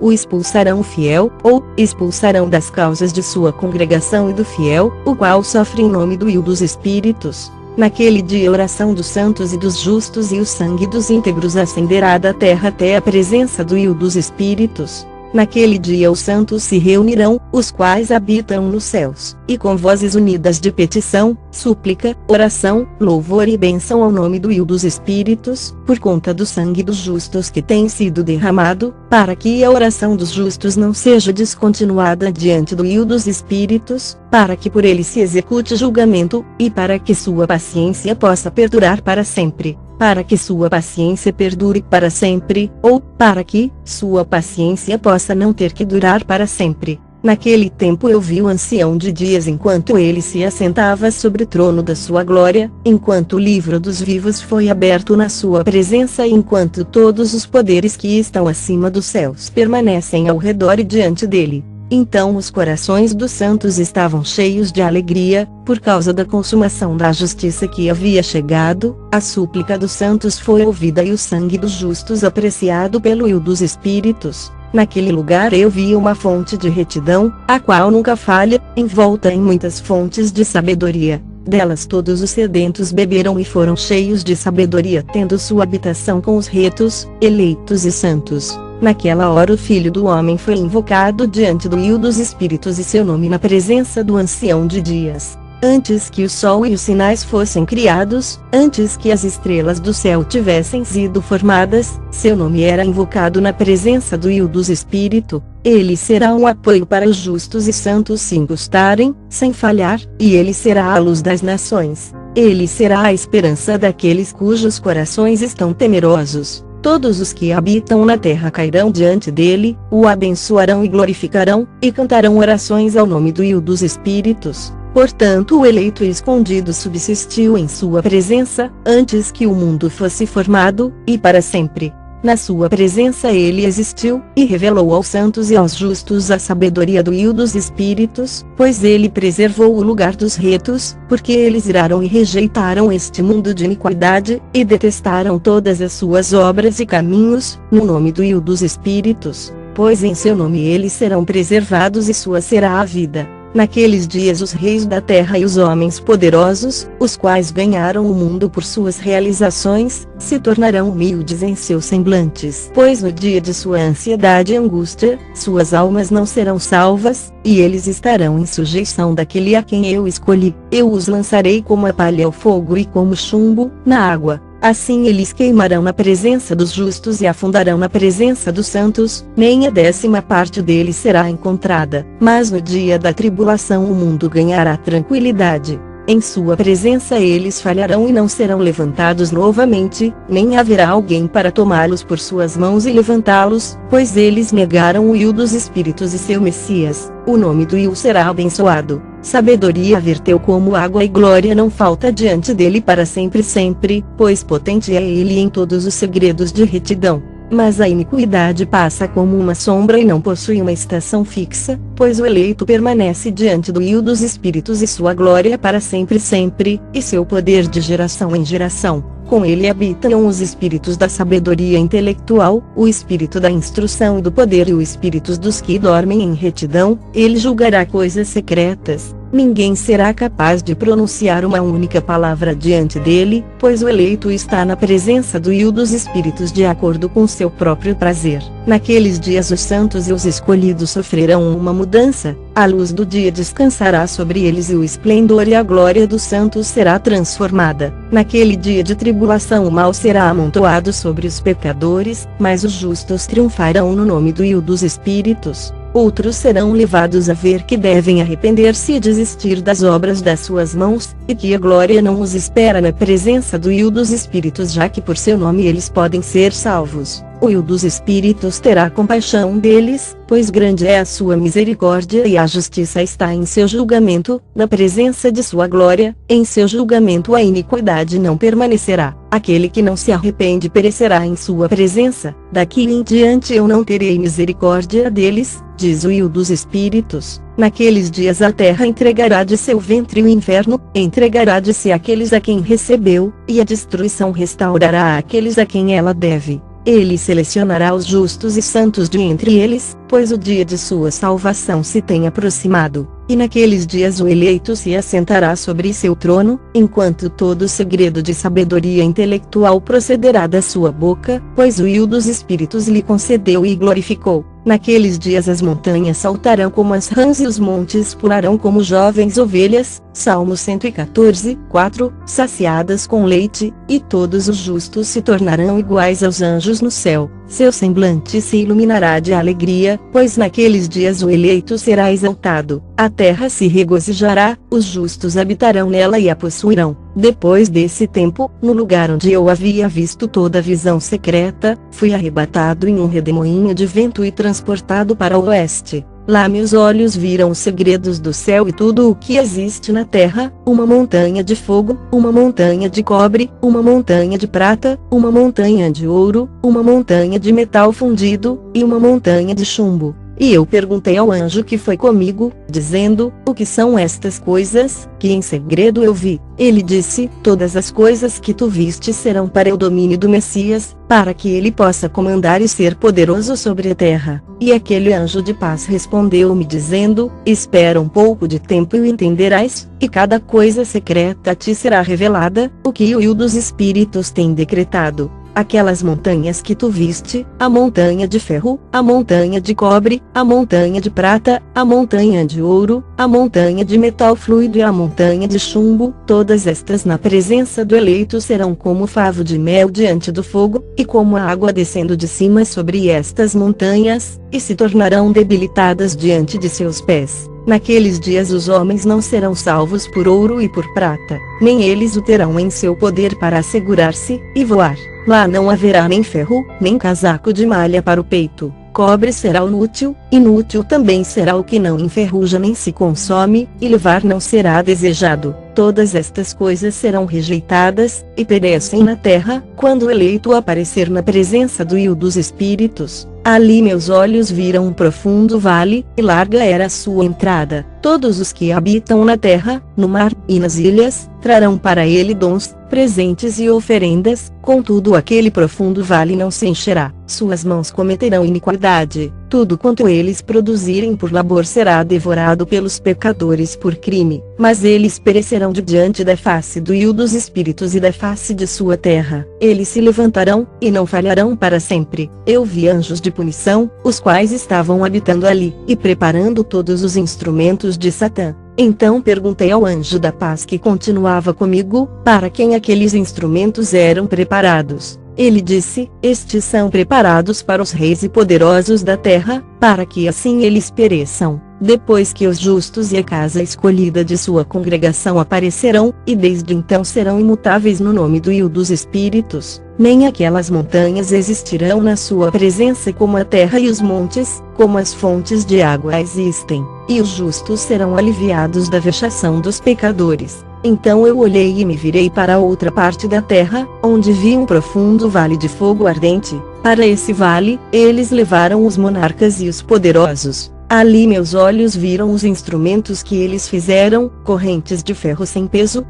o expulsarão o fiel, ou expulsarão das causas de sua congregação e do fiel, o qual sofre em nome do rio dos Espíritos. Naquele dia a oração dos santos e dos justos e o sangue dos íntegros ascenderá da terra até a presença do rio dos Espíritos. Naquele dia os santos se reunirão, os quais habitam nos céus, e com vozes unidas de petição, súplica, oração, louvor e bênção ao nome do rio dos Espíritos, por conta do sangue dos justos que tem sido derramado, para que a oração dos justos não seja descontinuada diante do rio dos Espíritos, para que por ele se execute julgamento, e para que sua paciência possa perdurar para sempre. Para que sua paciência perdure para sempre, ou, para que, sua paciência possa não ter que durar para sempre. Naquele tempo eu vi o ancião de dias enquanto ele se assentava sobre o trono da sua glória, enquanto o livro dos vivos foi aberto na sua presença e enquanto todos os poderes que estão acima dos céus permanecem ao redor e diante dele. Então os corações dos santos estavam cheios de alegria, por causa da consumação da justiça que havia chegado, a súplica dos santos foi ouvida e o sangue dos justos apreciado pelo rio dos Espíritos. Naquele lugar eu vi uma fonte de retidão, a qual nunca falha, envolta em muitas fontes de sabedoria. Delas todos os sedentos beberam e foram cheios de sabedoria, tendo sua habitação com os retos, eleitos e santos. Naquela hora o Filho do Homem foi invocado diante do rio dos Espíritos e seu nome na presença do ancião de dias. Antes que o sol e os sinais fossem criados, antes que as estrelas do céu tivessem sido formadas, seu nome era invocado na presença do rio dos Espíritos. Ele será um apoio para os justos e santos se encostarem, sem falhar, e ele será a luz das nações. Ele será a esperança daqueles cujos corações estão temerosos. Todos os que habitam na terra cairão diante dele, o abençoarão e glorificarão, e cantarão orações ao nome do rio dos Espíritos. Portanto o eleito e escondido subsistiu em sua presença, antes que o mundo fosse formado, e para sempre. Na sua presença ele existiu, e revelou aos santos e aos justos a sabedoria do rio dos Espíritos, pois ele preservou o lugar dos retos, porque eles iraram e rejeitaram este mundo de iniquidade, e detestaram todas as suas obras e caminhos, no nome do rio dos Espíritos, pois em seu nome eles serão preservados e sua será a vida. Naqueles dias os reis da terra e os homens poderosos, os quais ganharam o mundo por suas realizações, se tornarão humildes em seus semblantes. Pois no dia de sua ansiedade e angústia, suas almas não serão salvas, e eles estarão em sujeição daquele a quem eu escolhi. Eu os lançarei como a palha ao fogo e como chumbo, na água. Assim eles queimarão na presença dos justos e afundarão na presença dos santos, nem a 10ª parte deles será encontrada. Mas no dia da tribulação o mundo ganhará tranquilidade. Em sua presença eles falharão e não serão levantados novamente, nem haverá alguém para tomá-los por suas mãos e levantá-los, pois eles negaram o Will dos Espíritos e seu Messias. O nome do Will será abençoado. Sabedoria verteu como água e glória não falta diante dele para sempre sempre, pois potente é ele em todos os segredos de retidão. Mas a iniquidade passa como uma sombra e não possui uma estação fixa, pois o eleito permanece diante do Will dos Espíritos e sua glória para sempre sempre, e seu poder de geração em geração. Com ele habitam os espíritos da sabedoria intelectual, o espírito da instrução e do poder e os espíritos dos que dormem em retidão. Ele julgará coisas secretas. Ninguém será capaz de pronunciar uma única palavra diante dele, pois o eleito está na presença do Will dos Espíritos de acordo com seu próprio prazer. Naqueles dias os santos e os escolhidos sofrerão uma mudança, a luz do dia descansará sobre eles e o esplendor e a glória dos santos será transformada. Naquele dia de tribulação o mal será amontoado sobre os pecadores, mas os justos triunfarão no nome do Will dos Espíritos. Outros serão levados a ver que devem arrepender-se e desistir das obras das suas mãos, e que a glória não os espera na presença do Will dos Espíritos, já que por seu nome eles podem ser salvos. O Will dos Espíritos terá compaixão deles, pois grande é a sua misericórdia e a justiça está em seu julgamento. Na presença de sua glória, em seu julgamento a iniquidade não permanecerá. Aquele que não se arrepende perecerá em sua presença. Daqui em diante eu não terei misericórdia deles, diz o Will dos Espíritos. Naqueles dias a terra entregará de seu ventre o inferno, entregará de si aqueles a quem recebeu, e a destruição restaurará aqueles a quem ela deve. Ele selecionará os justos e santos de entre eles, pois o dia de sua salvação se tem aproximado. E naqueles dias o eleito se assentará sobre seu trono, enquanto todo segredo de sabedoria intelectual procederá da sua boca, pois o Will dos Espíritos lhe concedeu e glorificou. Naqueles dias as montanhas saltarão como as rãs e os montes pularão como jovens ovelhas. Salmo 114, 4, saciadas com leite, e todos os justos se tornarão iguais aos anjos no céu. Seu semblante se iluminará de alegria, pois naqueles dias o eleito será exaltado. A terra se regozijará, os justos habitarão nela e a possuirão. Depois desse tempo, no lugar onde eu havia visto toda a visão secreta, fui arrebatado em um redemoinho de vento e transportado para o oeste. Lá meus olhos viram os segredos do céu e tudo o que existe na terra, uma montanha de fogo, uma montanha de cobre, uma montanha de prata, uma montanha de ouro, uma montanha de metal fundido, e uma montanha de chumbo. E eu perguntei ao anjo que foi comigo, dizendo, o que são estas coisas, que em segredo eu vi? Ele disse, todas as coisas que tu viste serão para o domínio do Messias, para que ele possa comandar e ser poderoso sobre a terra. E aquele anjo de paz respondeu-me dizendo, espera um pouco de tempo e o entenderás, e cada coisa secreta a ti será revelada, o que o Will dos Espíritos tem decretado. Aquelas montanhas que tu viste, a montanha de ferro, a montanha de cobre, a montanha de prata, a montanha de ouro, a montanha de metal fluido e a montanha de chumbo, todas estas na presença do eleito serão como favo de mel diante do fogo, e como a água descendo de cima sobre estas montanhas, e se tornarão debilitadas diante de seus pés. Naqueles dias os homens não serão salvos por ouro e por prata, nem eles o terão em seu poder para assegurar-se e voar. Lá não haverá nem ferro, nem casaco de malha para o peito. Cobre será inútil, inútil também será o que não enferruja nem se consome, e levar não será desejado. Todas estas coisas serão rejeitadas, e perecem na terra, quando o eleito aparecer na presença do Will dos Espíritos. Ali meus olhos viram um profundo vale, e larga era a sua entrada. Todos os que habitam na terra, no mar, e nas ilhas, trarão para ele dons, presentes e oferendas, contudo aquele profundo vale não se encherá. Suas mãos cometerão iniquidade, tudo quanto eles produzirem por labor será devorado pelos pecadores por crime, mas eles perecerão de diante da face do Will dos Espíritos e da face de sua terra. Eles se levantarão, e não falharão para sempre. Eu vi anjos de punição, os quais estavam habitando ali, e preparando todos os instrumentos de Satã. Então perguntei ao anjo da paz que continuava comigo, para quem aqueles instrumentos eram preparados. Ele disse, estes são preparados para os reis e poderosos da terra, para que assim eles pereçam. depois que os justos e a casa escolhida de sua congregação aparecerão, e desde então serão imutáveis no nome do Rio dos Espíritos, nem aquelas montanhas existirão na sua presença como a terra e os montes, como as fontes de água existem, e os justos serão aliviados da vexação dos pecadores. Então eu olhei e me virei para a outra parte da terra, onde vi um profundo vale de fogo ardente. Para esse vale, eles levaram os monarcas e os poderosos. Ali meus olhos viram os instrumentos que eles fizeram, correntes de ferro sem peso,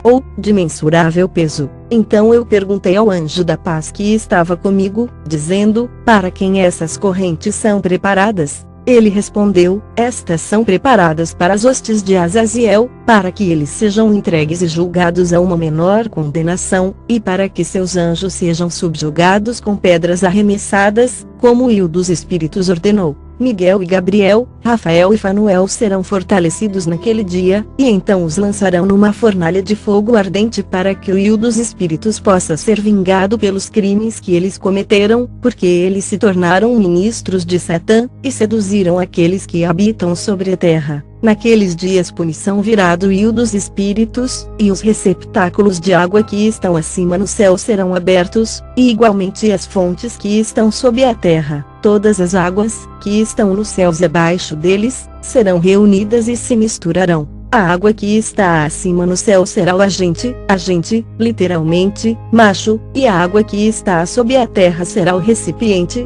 ou de mensurável peso. Então eu perguntei ao anjo da paz que estava comigo, dizendo: para quem essas correntes são preparadas? Ele respondeu: estas são preparadas para as hostes de Azaziel, para que eles sejam entregues e julgados a uma menor condenação, e para que seus anjos sejam subjugados com pedras arremessadas, como o Rio dos Espíritos ordenou. Miguel e Gabriel, Rafael e Fanuel serão fortalecidos naquele dia, e então os lançarão numa fornalha de fogo ardente para que o Rio dos Espíritos possa ser vingado pelos crimes que eles cometeram, porque eles se tornaram ministros de Satã, e seduziram aqueles que habitam sobre a terra. Naqueles dias punição virá do Rio dos Espíritos, e os receptáculos de água que estão acima no céu serão abertos, e igualmente as fontes que estão sob a terra. Todas as águas, que estão nos céus e abaixo deles, serão reunidas e se misturarão. A água que está acima no céu será o agente, literalmente, macho, e a água que está sob a terra será o recipiente,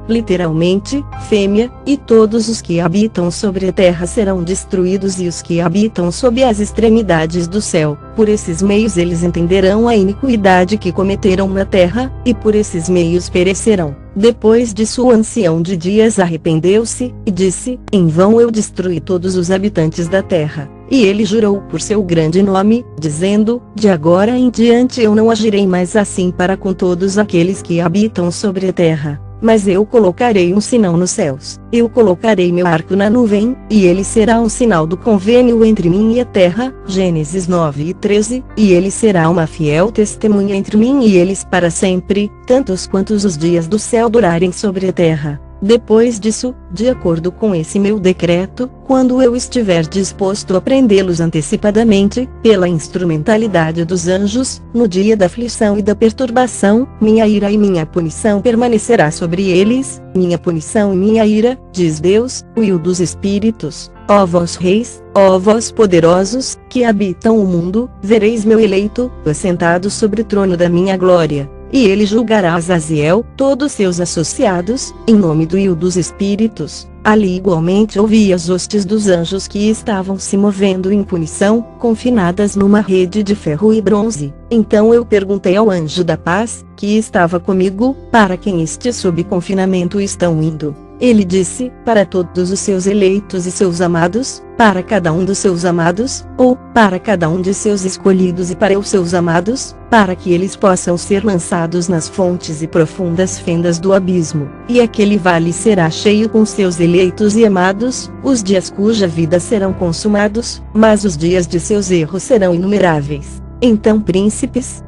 literalmente, fêmea, e todos os que habitam sobre a terra serão destruídos e os que habitam sob as extremidades do céu. Por esses meios eles entenderão a iniquidade que cometeram na terra, e por esses meios perecerão. Depois disso o ancião de dias arrependeu-se, e disse: em vão eu destruí todos os habitantes da terra. E ele jurou por seu grande nome, dizendo: de agora em diante eu não agirei mais assim para com todos aqueles que habitam sobre a terra. Mas eu colocarei um sinal nos céus. Eu colocarei meu arco na nuvem, e ele será um sinal do convênio entre mim e a terra. Gênesis 9:13. E ele será uma fiel testemunha entre mim e eles para sempre, tantos quantos os dias do céu durarem sobre a terra. Depois disso, de acordo com esse meu decreto, quando eu estiver disposto a prendê-los antecipadamente, pela instrumentalidade dos anjos, no dia da aflição e da perturbação, minha ira e minha punição permanecerá sobre eles, minha punição e minha ira, diz Deus, o Rio dos Espíritos. Ó vós reis, ó vós poderosos, que habitam o mundo, vereis meu eleito, assentado sobre o trono da minha glória. E ele julgará Azaziel, todos seus associados, em nome do Rio dos Espíritos. Ali igualmente ouvi as hostes dos anjos que estavam se movendo em punição, confinadas numa rede de ferro e bronze. Então eu perguntei ao anjo da paz, que estava comigo, para quem este sob confinamento estão indo. Ele disse: para todos os seus eleitos e seus amados, para cada um dos seus amados, ou para cada um de seus escolhidos e para os seus amados, para que eles possam ser lançados nas fontes e profundas fendas do abismo. E aquele vale será cheio com seus eleitos e amados, os dias cuja vida serão consumados, mas os dias de seus erros serão inumeráveis. Então príncipes,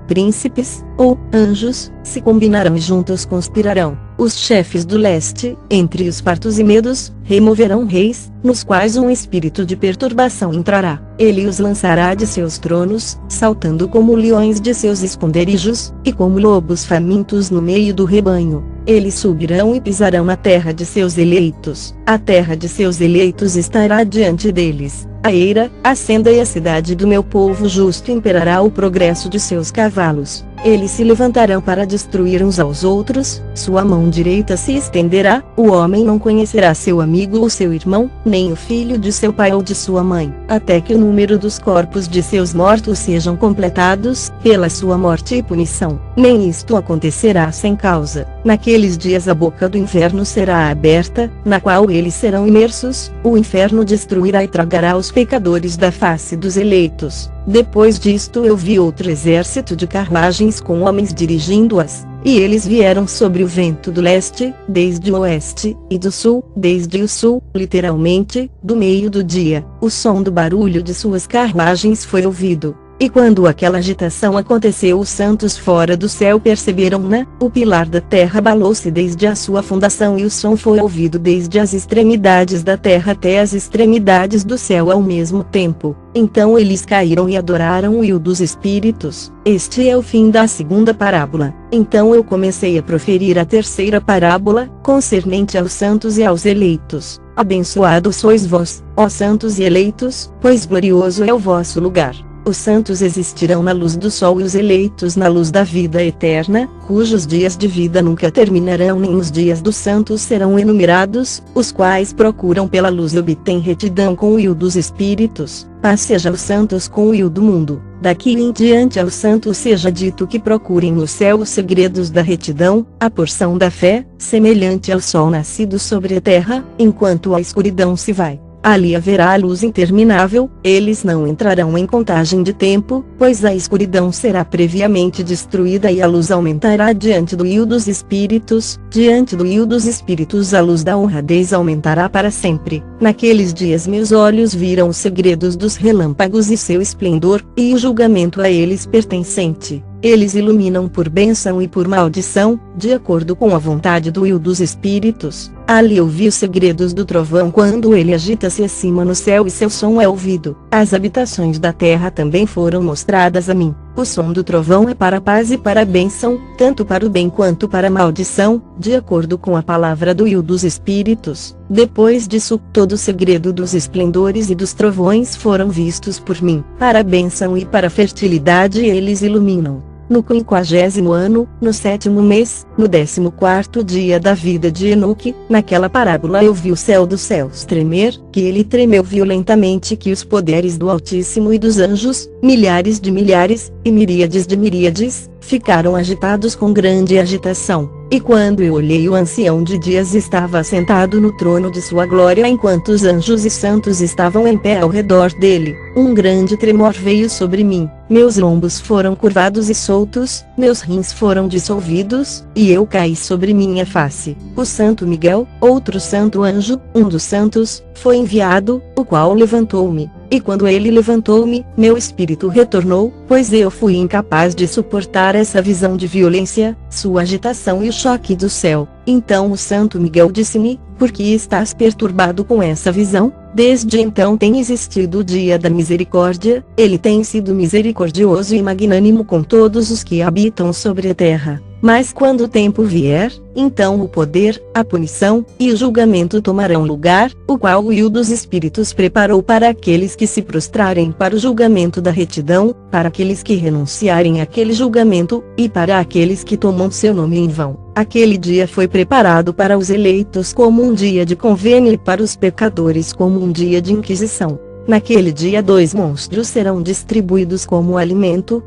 ou anjos, se combinarão e juntos conspirarão. Os chefes do leste, entre os partos e medos, removerão reis, nos quais um espírito de perturbação entrará. Ele os lançará de seus tronos, saltando como leões de seus esconderijos, e como lobos famintos no meio do rebanho. Eles subirão e pisarão na terra de seus eleitos. A terra de seus eleitos estará diante deles. A eira, a senda e a cidade do meu povo justo imperará o progresso de seus cavalos. Eles se levantarão para destruir uns aos outros, sua mão direita se estenderá, o homem não conhecerá seu amigo ou seu irmão, nem o filho de seu pai ou de sua mãe, até que o número dos corpos de seus mortos sejam completados, pela sua morte e punição. Nem isto acontecerá sem causa. Naqueles dias a boca do inferno será aberta, na qual eles serão imersos, o inferno destruirá e tragará os pecadores da face dos eleitos. Depois disto eu vi outro exército de carruagens com homens dirigindo-as, e eles vieram sobre o vento do leste, desde o oeste, e do sul, desde o sul, literalmente, do meio do dia. O som do barulho de suas carruagens foi ouvido. E quando aquela agitação aconteceu, os santos fora do céu perceberam-na. O pilar da terra abalou-se desde a sua fundação, e o som foi ouvido desde as extremidades da terra até as extremidades do céu ao mesmo tempo. Então eles caíram e adoraram o Rio dos Espíritos. Este é o fim da segunda parábola. Então eu comecei a proferir a terceira parábola, concernente aos santos e aos eleitos. Abençoados sois vós, ó santos e eleitos, pois glorioso é o vosso lugar. Os santos existirão na luz do sol e os eleitos na luz da vida eterna, cujos dias de vida nunca terminarão, nem os dias dos santos serão enumerados, os quais procuram pela luz e obtêm retidão com o rio dos Espíritos. Paz seja aos santos com o rio do mundo. Daqui em diante aos santos seja dito que procurem no céu os segredos da retidão, a porção da fé, semelhante ao sol nascido sobre a terra, enquanto a escuridão se vai. Ali haverá a luz interminável, eles não entrarão em contagem de tempo, pois a escuridão será previamente destruída e a luz aumentará diante do rio dos Espíritos. Diante do rio dos Espíritos a luz da honradez aumentará para sempre. Naqueles dias meus olhos viram os segredos dos relâmpagos e seu esplendor, e o julgamento a eles pertencente. Eles iluminam por bênção e por maldição, de acordo com a vontade do rio dos Espíritos. Ali ouvi os segredos do trovão quando ele agita-se acima no céu e seu som é ouvido. As habitações da terra também foram mostradas a mim. O som do trovão é para a paz e para a bênção, tanto para o bem quanto para a maldição, de acordo com a palavra do rio dos Espíritos. Depois disso, todo o segredo dos esplendores e dos trovões foram vistos por mim. Para a bênção e para a fertilidade eles iluminam. No 50º ano, no 7º mês, no 14º dia da vida de Enoque, naquela parábola eu vi o céu dos céus tremer, que ele tremeu violentamente, que os poderes do Altíssimo e dos anjos, milhares de milhares, e miríades de miríades, ficaram agitados com grande agitação. E quando eu olhei, o ancião de dias estava assentado no trono de sua glória, enquanto os anjos e santos estavam em pé ao redor dele. Um grande tremor veio sobre mim, meus lombos foram curvados e soltos, meus rins foram dissolvidos, e eu caí sobre minha face. O santo Miguel, outro santo anjo, um dos santos, foi enviado, o qual levantou-me. E quando ele levantou-me, meu espírito retornou, pois eu fui incapaz de suportar essa visão de violência, sua agitação e o choque do céu. Então o santo Miguel disse-me: por que estás perturbado com essa visão? Desde então tem existido o dia da misericórdia, ele tem sido misericordioso e magnânimo com todos os que habitam sobre a terra. Mas quando o tempo vier, então o poder, a punição, e o julgamento tomarão lugar, o qual o rio dos Espíritos preparou para aqueles que se prostrarem para o julgamento da retidão, para aqueles que renunciarem àquele julgamento, e para aqueles que tomam seu nome em vão. Aquele dia foi preparado para os eleitos como um dia de convênio e para os pecadores como um dia de inquisição. Naquele dia 2 monstros serão distribuídos como alimento,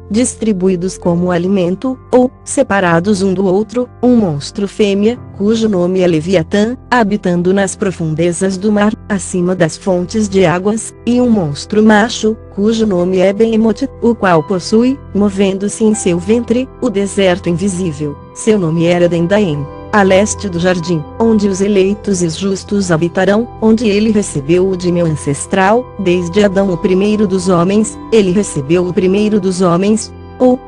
ou, separados um do outro, um monstro fêmea, cujo nome é Leviatã, habitando nas profundezas do mar, acima das fontes de águas, e um monstro macho, cujo nome é Behemoth, o qual possui, movendo-se em seu ventre, o deserto invisível. Seu nome era Dendaim. A leste do jardim, onde os eleitos e os justos habitarão, onde ele recebeu o de meu ancestral, desde Adão o primeiro dos homens, ele recebeu o primeiro dos homens.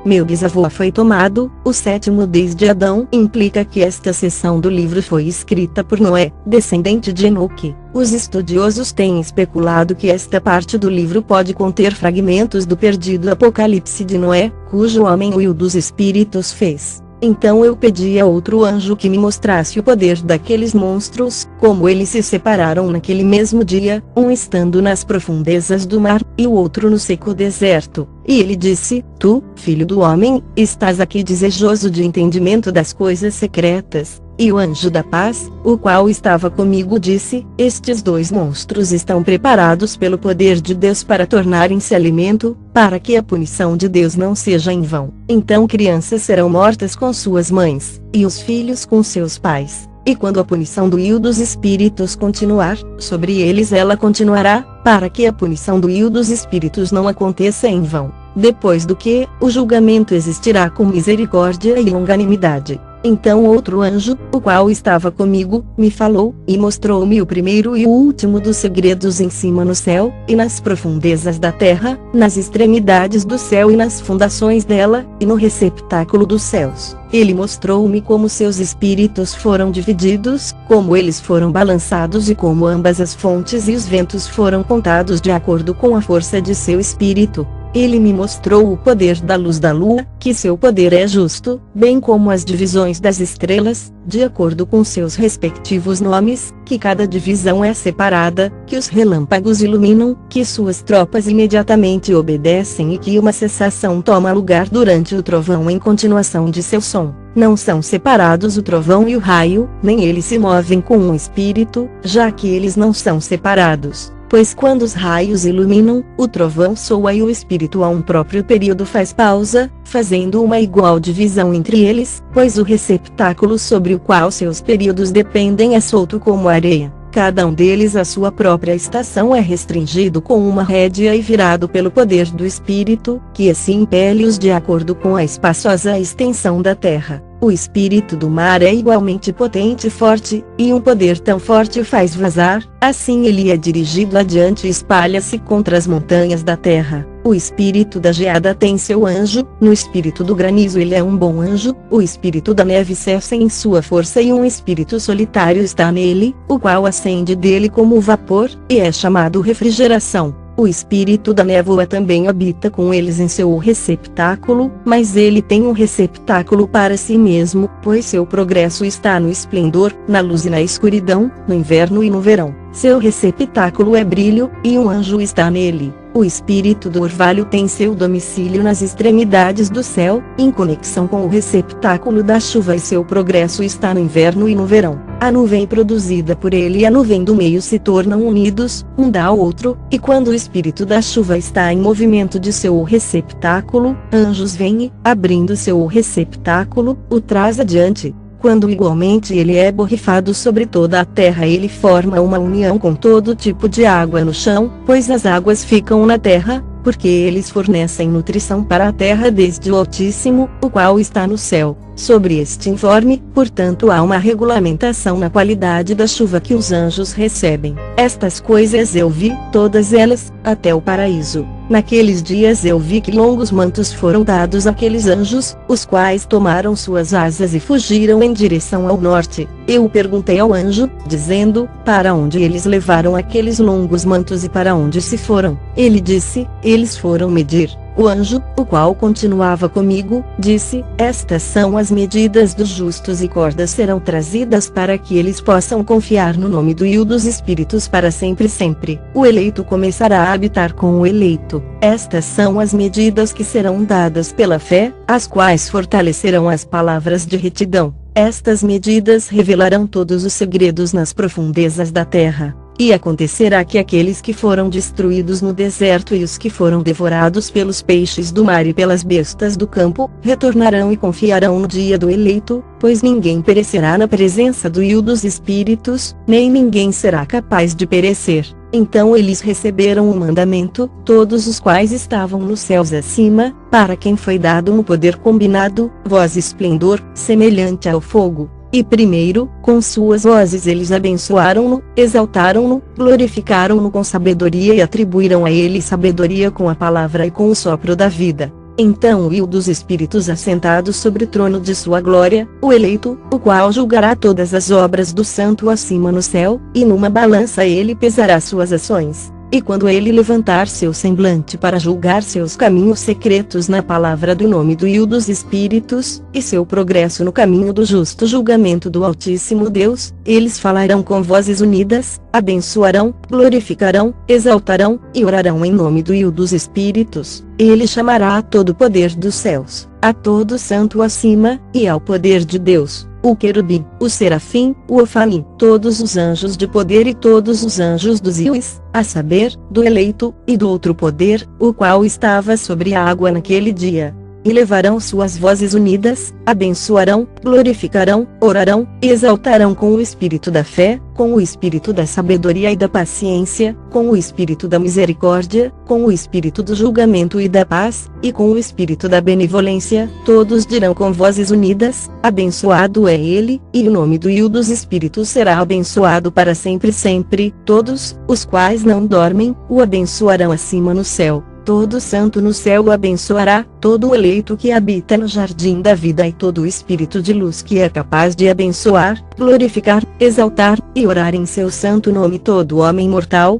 Meu bisavô foi tomado, o 7º desde Adão, implica que esta seção do livro foi escrita por Noé, descendente de Enoque. Os estudiosos têm especulado que esta parte do livro pode conter fragmentos do perdido Apocalipse de Noé, cujo homem o rio dos Espíritos fez. Então eu pedi a outro anjo que me mostrasse o poder daqueles monstros, como eles se separaram naquele mesmo dia, um estando nas profundezas do mar, e o outro no seco deserto. E ele disse: tu, filho do homem, estás aqui desejoso de entendimento das coisas secretas. E o anjo da paz, o qual estava comigo, disse: estes 2 monstros estão preparados pelo poder de Deus para tornarem-se alimento, para que a punição de Deus não seja em vão. Então crianças serão mortas com suas mães, e os filhos com seus pais. E quando a punição do rio dos Espíritos continuar, sobre eles ela continuará, para que a punição do rio dos Espíritos não aconteça em vão. Depois do que, o julgamento existirá com misericórdia e longanimidade. Então outro anjo, o qual estava comigo, me falou, e mostrou-me o primeiro e o último dos segredos em cima no céu, e nas profundezas da terra, nas extremidades do céu e nas fundações dela, e no receptáculo dos céus. Ele mostrou-me como seus espíritos foram divididos, como eles foram balançados e como ambas as fontes e os ventos foram contados de acordo com a força de seu espírito. Ele me mostrou o poder da luz da lua, que seu poder é justo, bem como as divisões das estrelas, de acordo com seus respectivos nomes, que cada divisão é separada, que os relâmpagos iluminam, que suas tropas imediatamente obedecem e que uma cessação toma lugar durante o trovão em continuação de seu som. Não são separados o trovão e o raio, nem eles se movem com um espírito, já que eles não são separados. Pois quando os raios iluminam, o trovão soa e o espírito a um próprio período faz pausa, fazendo uma igual divisão entre eles, pois o receptáculo sobre o qual seus períodos dependem é solto como areia. Cada um deles à sua própria estação é restringido com uma rédea e virado pelo poder do espírito, que assim impele-os de acordo com a espaçosa extensão da terra. O espírito do mar é igualmente potente e forte, e um poder tão forte o faz vazar, assim ele é dirigido adiante e espalha-se contra as montanhas da terra. O espírito da geada tem seu anjo, no espírito do granizo ele é um bom anjo, o espírito da neve cessa em sua força e um espírito solitário está nele, o qual ascende dele como vapor, e é chamado refrigeração. O espírito da névoa também habita com eles em seu receptáculo, mas ele tem um receptáculo para si mesmo, pois seu progresso está no esplendor, na luz e na escuridão, no inverno e no verão. Seu receptáculo é brilho, e um anjo está nele. O espírito do orvalho tem seu domicílio nas extremidades do céu, em conexão com o receptáculo da chuva, e seu progresso está no inverno e no verão. A nuvem produzida por ele e a nuvem do meio se tornam unidos, um dá ao outro, e quando o espírito da chuva está em movimento de seu receptáculo, anjos vêm e, abrindo seu receptáculo, o traz adiante. Quando igualmente ele é borrifado sobre toda a terra, ele forma uma união com todo tipo de água no chão, pois as águas ficam na terra, porque eles fornecem nutrição para a terra desde o Altíssimo, o qual está no céu. Sobre este informe, portanto, há uma regulamentação na qualidade da chuva que os anjos recebem. Estas coisas eu vi, todas elas, até o paraíso. Naqueles dias eu vi que longos mantos foram dados àqueles anjos, os quais tomaram suas asas e fugiram em direção ao norte. Eu perguntei ao anjo, dizendo, para onde eles levaram aqueles longos mantos e para onde se foram? Ele disse, eles foram medir. O anjo, o qual continuava comigo, disse, estas são as medidas dos justos e cordas serão trazidas para que eles possam confiar no nome do e dos espíritos para sempre sempre. O eleito começará a habitar com o eleito. Estas são as medidas que serão dadas pela fé, as quais fortalecerão as palavras de retidão. Estas medidas revelarão todos os segredos nas profundezas da terra. E acontecerá que aqueles que foram destruídos no deserto e os que foram devorados pelos peixes do mar e pelas bestas do campo, retornarão e confiarão no dia do eleito, pois ninguém perecerá na presença do e dos espíritos, nem ninguém será capaz de perecer. Então eles receberam o mandamento, todos os quais estavam nos céus acima, para quem foi dado um poder combinado, voz e esplendor, semelhante ao fogo. E primeiro, com suas vozes eles abençoaram-no, exaltaram-no, glorificaram-no com sabedoria e atribuíram a ele sabedoria com a palavra e com o sopro da vida. Então o dos espíritos assentados sobre o trono de sua glória, o eleito, o qual julgará todas as obras do santo acima no céu, e numa balança ele pesará suas ações. E quando ele levantar seu semblante para julgar seus caminhos secretos na palavra do nome do e dos espíritos, e seu progresso no caminho do justo julgamento do Altíssimo Deus, eles falarão com vozes unidas, abençoarão, glorificarão, exaltarão, e orarão em nome do e dos espíritos. Ele chamará a todo o poder dos céus, a todo santo acima, e ao poder de Deus, o querubim, o serafim, o ofanim, todos os anjos de poder e todos os anjos dos íons, a saber, do eleito, e do outro poder, o qual estava sobre a água naquele dia. e levarão suas vozes unidas, abençoarão, glorificarão, orarão, e exaltarão com o espírito da fé, com o espírito da sabedoria e da paciência, com o espírito da misericórdia, com o espírito do julgamento e da paz, e com o espírito da benevolência. Todos dirão com vozes unidas: abençoado é ele, e o nome do e dos espíritos será abençoado para sempre sempre. Todos, os quais não dormem, o abençoarão acima no céu. Todo santo no céu o abençoará, todo o eleito que habita no jardim da vida e todo o espírito de luz que é capaz de abençoar, glorificar, exaltar, e orar em seu santo nome. Todo homem mortal,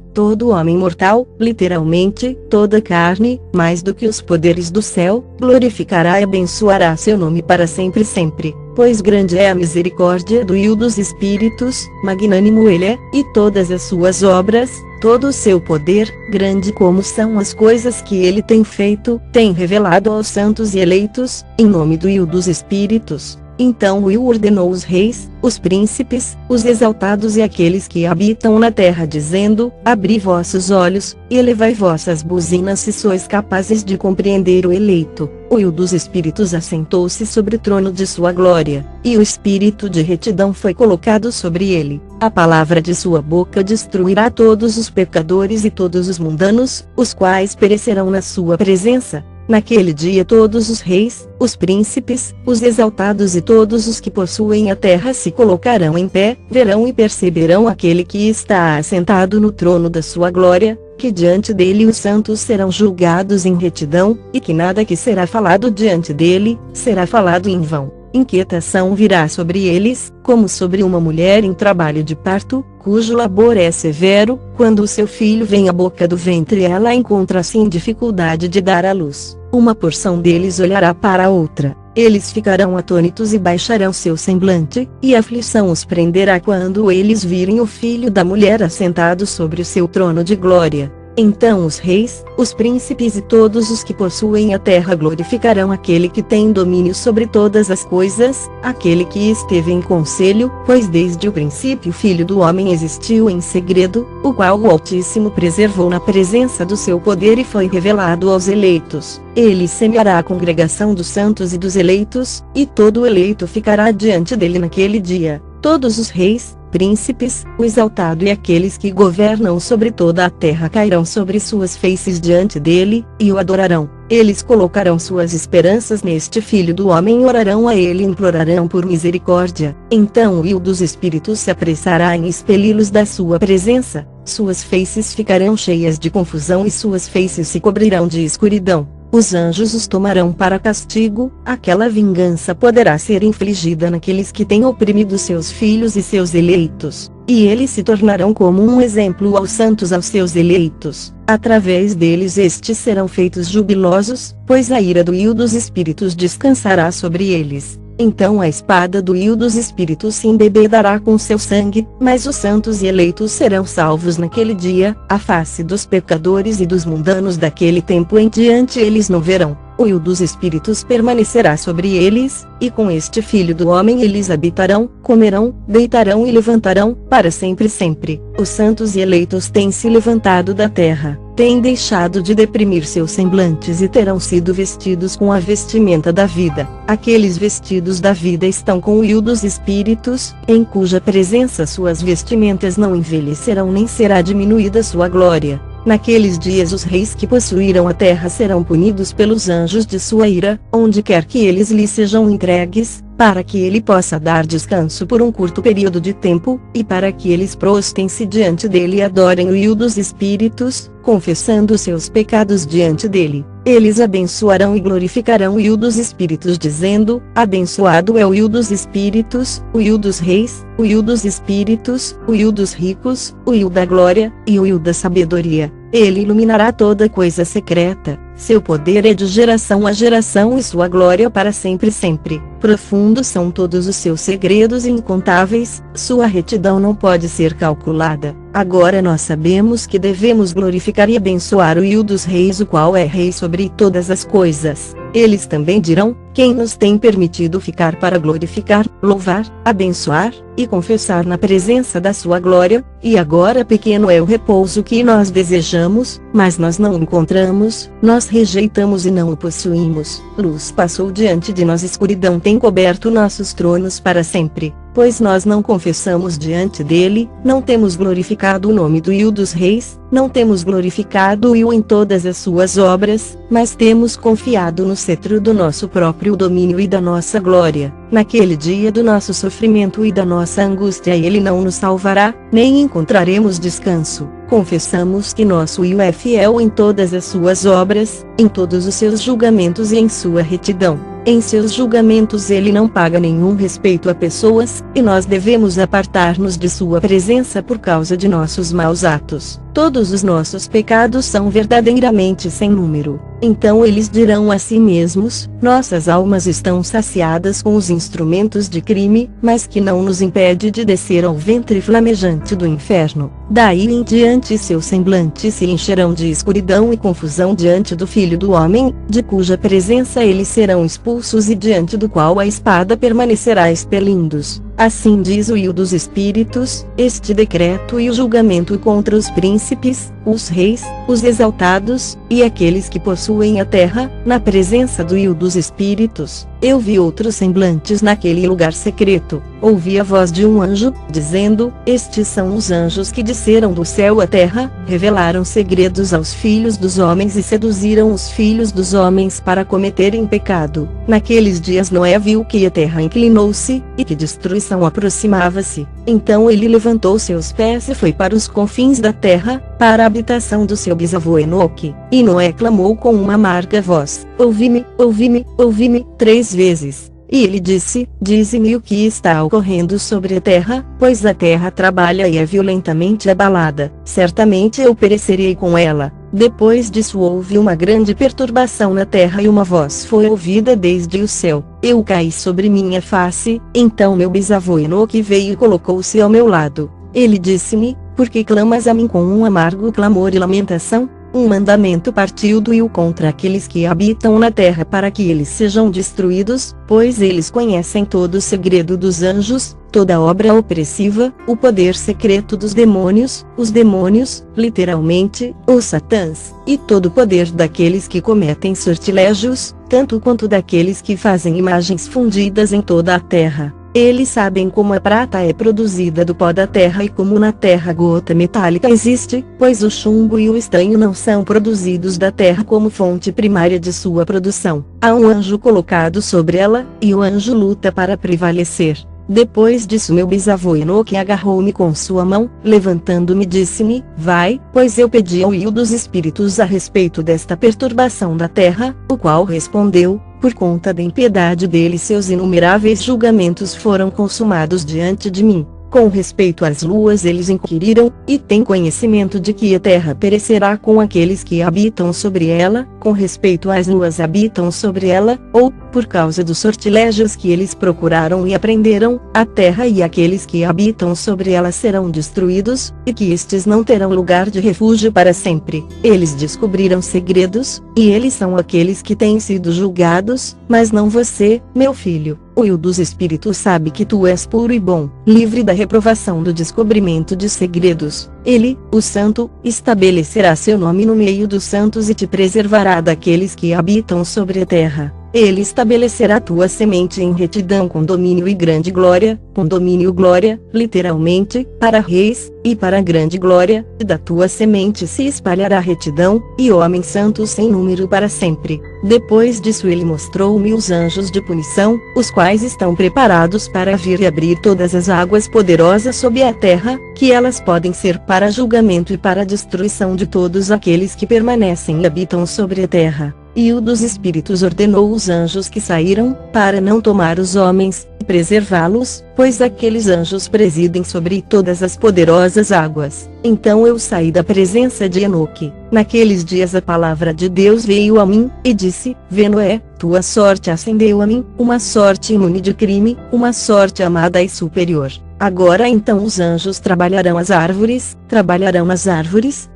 literalmente, toda carne, mais do que os poderes do céu, glorificará e abençoará seu nome para sempre sempre. Pois grande é a misericórdia do e dos espíritos, magnânimo ele é, e todas as suas obras, todo o seu poder, grande como são as coisas que ele tem feito, tem revelado aos santos e eleitos, em nome do e dos espíritos. Então o Will ordenou os reis, os príncipes, os exaltados e aqueles que habitam na terra, dizendo: abri vossos olhos, e elevai vossas buzinas se sois capazes de compreender o eleito. O Will dos espíritos assentou-se sobre o trono de sua glória, e o espírito de retidão foi colocado sobre ele. A palavra de sua boca destruirá todos os pecadores e todos os mundanos, os quais perecerão na sua presença. Naquele dia todos os reis, os príncipes, os exaltados e todos os que possuem a terra se colocarão em pé, verão e perceberão aquele que está assentado no trono da sua glória, que diante dele os santos serão julgados em retidão, e que nada que será falado diante dele, será falado em vão. Inquietação virá sobre eles, como sobre uma mulher em trabalho de parto, cujo labor é severo. Quando o seu filho vem à boca do ventre, ela encontra-se em dificuldade de dar à luz. Uma porção deles olhará para a outra. Eles ficarão atônitos e baixarão seu semblante, e a aflição os prenderá quando eles virem o filho da mulher assentado sobre o seu trono de glória. Então os reis, os príncipes e todos os que possuem a terra glorificarão aquele que tem domínio sobre todas as coisas, aquele que esteve em conselho, pois desde o princípio o Filho do Homem existiu em segredo, o qual o Altíssimo preservou na presença do seu poder e foi revelado aos eleitos. Ele semeará a congregação dos santos e dos eleitos, e todo o eleito ficará diante dele naquele dia. Todos os reis, príncipes, o exaltado e aqueles que governam sobre toda a terra cairão sobre suas faces diante dele, e o adorarão. Eles colocarão suas esperanças neste Filho do Homem, orarão a ele e implorarão por misericórdia. Então o dos espíritos se apressará em expeli-los da sua presença. Suas faces ficarão cheias de confusão e suas faces se cobrirão de escuridão. Os anjos os tomarão para castigo. Aquela vingança poderá ser infligida naqueles que têm oprimido seus filhos e seus eleitos, e eles se tornarão como um exemplo aos santos, aos seus eleitos. Através deles estes serão feitos jubilosos, pois a ira do e dos espíritos descansará sobre eles. Então a espada do e dos espíritos se embebedará com seu sangue, mas os santos e eleitos serão salvos naquele dia. A face dos pecadores e dos mundanos daquele tempo em diante eles não verão. O e dos espíritos permanecerá sobre eles, e com este Filho do Homem eles habitarão, comerão, deitarão e levantarão, para sempre sempre. Os santos e eleitos têm se levantado da terra, têm deixado de deprimir seus semblantes e terão sido vestidos com a vestimenta da vida. Aqueles vestidos da vida estão com o e dos espíritos, em cuja presença suas vestimentas não envelhecerão nem será diminuída sua glória. Naqueles dias os reis que possuíram a terra serão punidos pelos anjos de sua ira, onde quer que eles lhe sejam entregues, para que ele possa dar descanso por um curto período de tempo, e para que eles prostem-se diante dele e adorem o e dos espíritos, confessando seus pecados diante dele. Eles abençoarão e glorificarão o e dos espíritos, dizendo: abençoado é o e dos espíritos, o e dos reis, o e dos espíritos, o e dos ricos, o e da glória, e o e da sabedoria. Ele iluminará toda coisa secreta. Seu poder é de geração a geração e sua glória para sempre sempre. Profundos são todos os seus segredos e incontáveis, sua retidão não pode ser calculada. Agora nós sabemos que devemos glorificar e abençoar o e dos reis, o qual é rei sobre todas as coisas. Eles também dirão: quem nos tem permitido ficar para glorificar, louvar, abençoar, e confessar na presença da sua glória? E agora pequeno é o repouso que nós desejamos, mas nós não o encontramos, nós rejeitamos e não o possuímos. Luz passou diante de nós, escuridão tem coberto nossos tronos para sempre. Pois nós não confessamos diante dele, não temos glorificado o nome do Io dos Reis, não temos glorificado o Io em todas as suas obras, mas temos confiado no cetro do nosso próprio domínio e da nossa glória. Naquele dia do nosso sofrimento e da nossa angústia ele não nos salvará, nem encontraremos descanso. Confessamos que nosso Io é fiel em todas as suas obras, em todos os seus julgamentos e em sua retidão. Em seus julgamentos ele não paga nenhum respeito a pessoas, e nós devemos apartar-nos de sua presença por causa de nossos maus atos. Todos os nossos pecados são verdadeiramente sem número. Então eles dirão a si mesmos: nossas almas estão saciadas com os instrumentos de crime, mas que não nos impede de descer ao ventre flamejante do inferno. Daí em diante seus semblantes se encherão de escuridão e confusão diante do Filho do Homem, de cuja presença eles serão expulsos e diante do qual a espada permanecerá expelindo-os. Assim diz o Io dos Espíritos: este decreto e o julgamento contra os príncipes, os reis, os exaltados, e aqueles que possuem a terra, na presença do Io dos Espíritos. Eu vi outros semblantes naquele lugar secreto, ouvi a voz de um anjo, dizendo: estes são os anjos que desceram do céu à terra, revelaram segredos aos filhos dos homens e seduziram os filhos dos homens para cometerem pecado. Naqueles dias Noé viu que a terra inclinou-se, e que destruição aproximava-se. Então ele levantou seus pés e foi para os confins da terra, para a habitação do seu bisavô Enoque. E Noé clamou com uma amarga voz: ouvi-me, ouvi-me, ouvi-me, 3 vezes. E ele disse: dize-me o que está ocorrendo sobre a terra, pois a terra trabalha e é violentamente abalada. Certamente eu perecerei com ela. Depois disso houve uma grande perturbação na terra e uma voz foi ouvida desde o céu. Eu caí sobre minha face, então meu bisavô Enoque veio e colocou-se ao meu lado. Ele disse-me: por que clamas a mim com um amargo clamor e lamentação? Um mandamento partiu do Io contra aqueles que habitam na terra para que eles sejam destruídos, pois eles conhecem todo o segredo dos anjos, toda obra opressiva, o poder secreto dos demônios, os demônios, literalmente, os satãs, e todo o poder daqueles que cometem sortilégios, tanto quanto daqueles que fazem imagens fundidas em toda a terra. Eles sabem como a prata é produzida do pó da terra e como na terra gota metálica existe, pois o chumbo e o estanho não são produzidos da terra como fonte primária de sua produção. Há um anjo colocado sobre ela, e o anjo luta para prevalecer. Depois disso meu bisavô Enoque agarrou-me com sua mão, levantando-me disse-me: vai, pois eu pedi ao Io dos Espíritos a respeito desta perturbação da terra, o qual respondeu: por conta da impiedade dele seus inumeráveis julgamentos foram consumados diante de mim. Com respeito às luas eles inquiriram, e têm conhecimento de que a terra perecerá com aqueles que habitam sobre ela, com respeito às luas habitam sobre ela, ou, por causa dos sortilégios que eles procuraram e aprenderam, a terra e aqueles que habitam sobre ela serão destruídos, e que estes não terão lugar de refúgio para sempre. Eles descobriram segredos, e eles são aqueles que têm sido julgados, mas não você, meu filho. O Io dos Espíritos sabe que tu és puro e bom, livre da reprovação do descobrimento de segredos. Ele, o Santo, estabelecerá seu nome no meio dos santos e te preservará daqueles que habitam sobre a terra. Ele estabelecerá tua semente em retidão com domínio e grande glória, com domínio glória, literalmente, para reis, e para grande glória, e da tua semente se espalhará retidão, e homens santos sem número para sempre. Depois disso ele mostrou-me os anjos de punição, os quais estão preparados para vir e abrir todas as águas poderosas sob a terra, que elas podem ser para julgamento e para destruição de todos aqueles que permanecem e habitam sobre a terra. E o dos Espíritos ordenou os anjos que saíram, para não tomar os homens, e preservá-los, pois aqueles anjos presidem sobre todas as poderosas águas. Então eu saí da presença de Enoque. Naqueles dias a palavra de Deus veio a mim, e disse: vê Noé, tua sorte ascendeu a mim, uma sorte imune de crime, uma sorte amada e superior. Agora então os anjos trabalharão as árvores,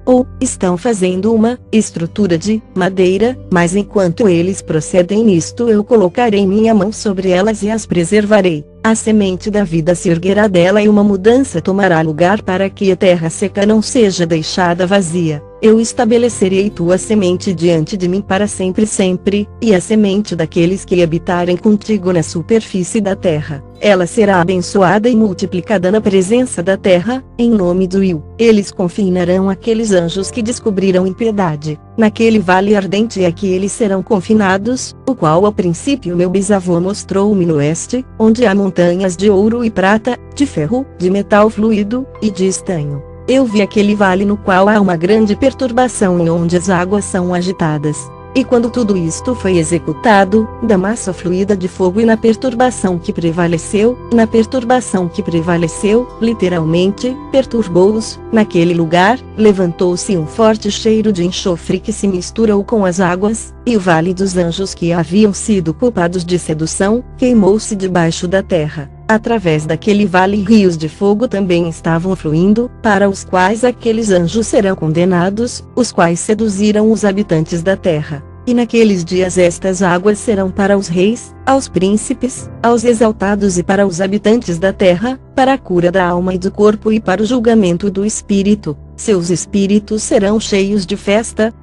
ou estão fazendo uma estrutura de madeira, mas enquanto eles procedem nisto eu colocarei minha mão sobre elas e as preservarei. A semente da vida se erguerá dela e uma mudança tomará lugar para que a terra seca não seja deixada vazia. Eu estabelecerei tua semente diante de mim para sempre e a semente daqueles que habitarem contigo na superfície da terra. Ela será abençoada e multiplicada na presença da terra, em nome do Will. Eles confinarão aqueles anjos que descobriram impiedade naquele vale ardente, e aqui eles serão confinados, o qual ao princípio meu bisavô mostrou-me no oeste, onde há montanhas de ouro e prata, de ferro, de metal fluido, e de estanho. Eu vi aquele vale no qual há uma grande perturbação e onde as águas são agitadas. E quando tudo isto foi executado, da massa fluida de fogo e na perturbação que prevaleceu, literalmente, perturbou-os, naquele lugar, levantou-se um forte cheiro de enxofre que se misturou com as águas, e o vale dos anjos que haviam sido culpados de sedução, queimou-se debaixo da terra. Através daquele vale rios de fogo também estavam fluindo, para os quais aqueles anjos serão condenados, os quais seduziram os habitantes da terra. E naqueles dias estas águas serão para os reis, aos príncipes, aos exaltados e para os habitantes da terra, para a cura da alma e do corpo e para o julgamento do espírito. Seus espíritos serão cheios de festa,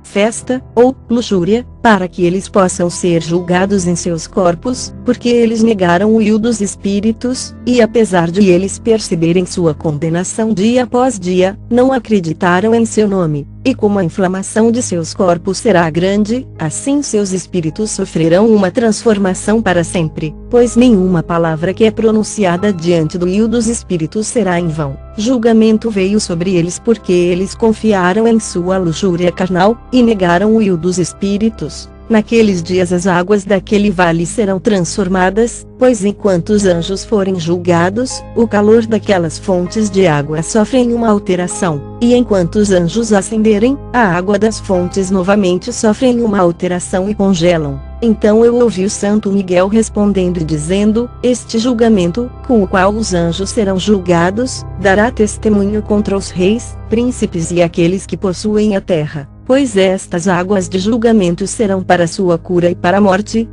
ou luxúria, para que eles possam ser julgados em seus corpos, porque eles negaram o will dos espíritos, e apesar de eles perceberem sua condenação dia após dia, não acreditaram em seu nome. E como a inflamação de seus corpos será grande, assim seus espíritos sofrerão uma transformação para sempre, pois nenhuma palavra que é pronunciada diante do will dos espíritos será em vão. Julgamento veio sobre eles porque eles confiaram em sua luxúria carnal, e negaram o will dos espíritos. Naqueles dias as águas daquele vale serão transformadas, pois enquanto os anjos forem julgados, o calor daquelas fontes de água sofrem uma alteração, e enquanto os anjos ascenderem, a água das fontes novamente sofrem uma alteração e congelam. Então eu ouvi o Santo Miguel respondendo e dizendo: este julgamento, com o qual os anjos serão julgados, dará testemunho contra os reis, príncipes e aqueles que possuem a terra. Pois estas águas de julgamento serão para sua cura e para a morte,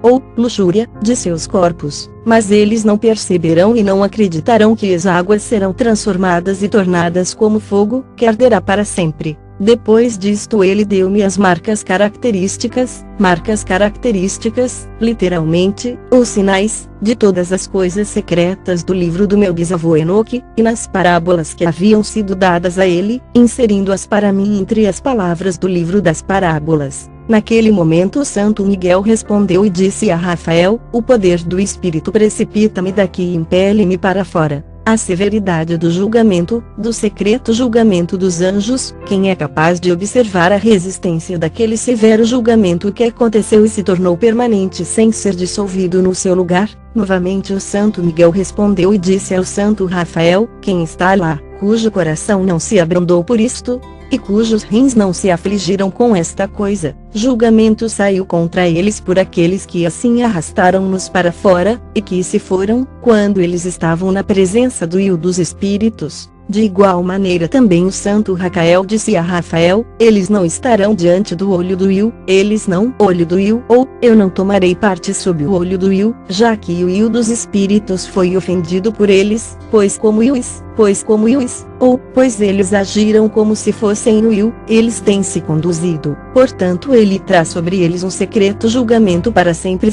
ou luxúria, de seus corpos. Mas eles não perceberão e não acreditarão que as águas serão transformadas e tornadas como fogo, que arderá para sempre. Depois disto ele deu-me as marcas características, literalmente, os sinais, de todas as coisas secretas do livro do meu bisavô Enoque, e nas parábolas que haviam sido dadas a ele, inserindo-as para mim entre as palavras do livro das parábolas. Naquele momento o Santo Miguel respondeu e disse a Rafael: o poder do Espírito precipita-me daqui e impele-me para fora. A severidade do julgamento, do secreto julgamento dos anjos, quem é capaz de observar a resistência daquele severo julgamento que aconteceu e se tornou permanente sem ser dissolvido no seu lugar? Novamente o Santo Miguel respondeu e disse ao Santo Rafael: quem está lá, cujo coração não se abrandou por isto, e cujos rins não se afligiram com esta coisa, julgamento saiu contra eles por aqueles que assim arrastaram-nos para fora, e que se foram, quando eles estavam na presença do will dos espíritos. De igual maneira também o Santo Racael disse a Rafael: eles não estarão diante do olho do will, olho do will, ou, eu não tomarei parte sob o olho do will, já que o will dos espíritos foi ofendido por eles, pois eles agiram como se fossem o will, eles têm se conduzido, portanto ele traz sobre eles um secreto julgamento para sempre,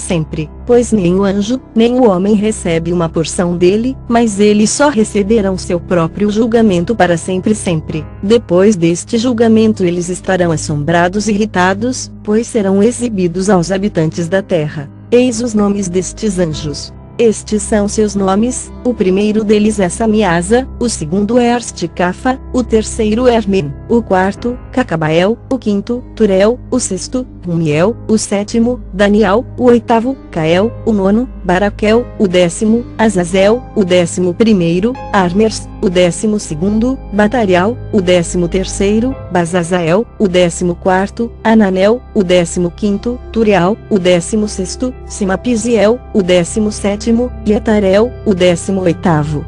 pois nem o anjo, nem o homem recebe uma porção dele, mas eles só receberão seu próprio julgamento para sempre. Depois deste julgamento eles estarão assombrados e irritados, pois serão exibidos aos habitantes da terra. Eis os nomes destes anjos. Estes são seus nomes: o primeiro deles é Samiasa, o segundo é Arsticafa, o terceiro é Hermen, o quarto, Cacabael, o quinto, Turel, o sexto, Rumiel, o sétimo, Daniel, o oitavo, Cael, o nono, Baraquel, o décimo, Azazel, o 11º, Armers, o 12º, Batarial, o 13º, Bazazael, o 14º, Ananel, o 15º, Turial, o 16º, Simapiziel, o 17º, Yetarel, o 18º.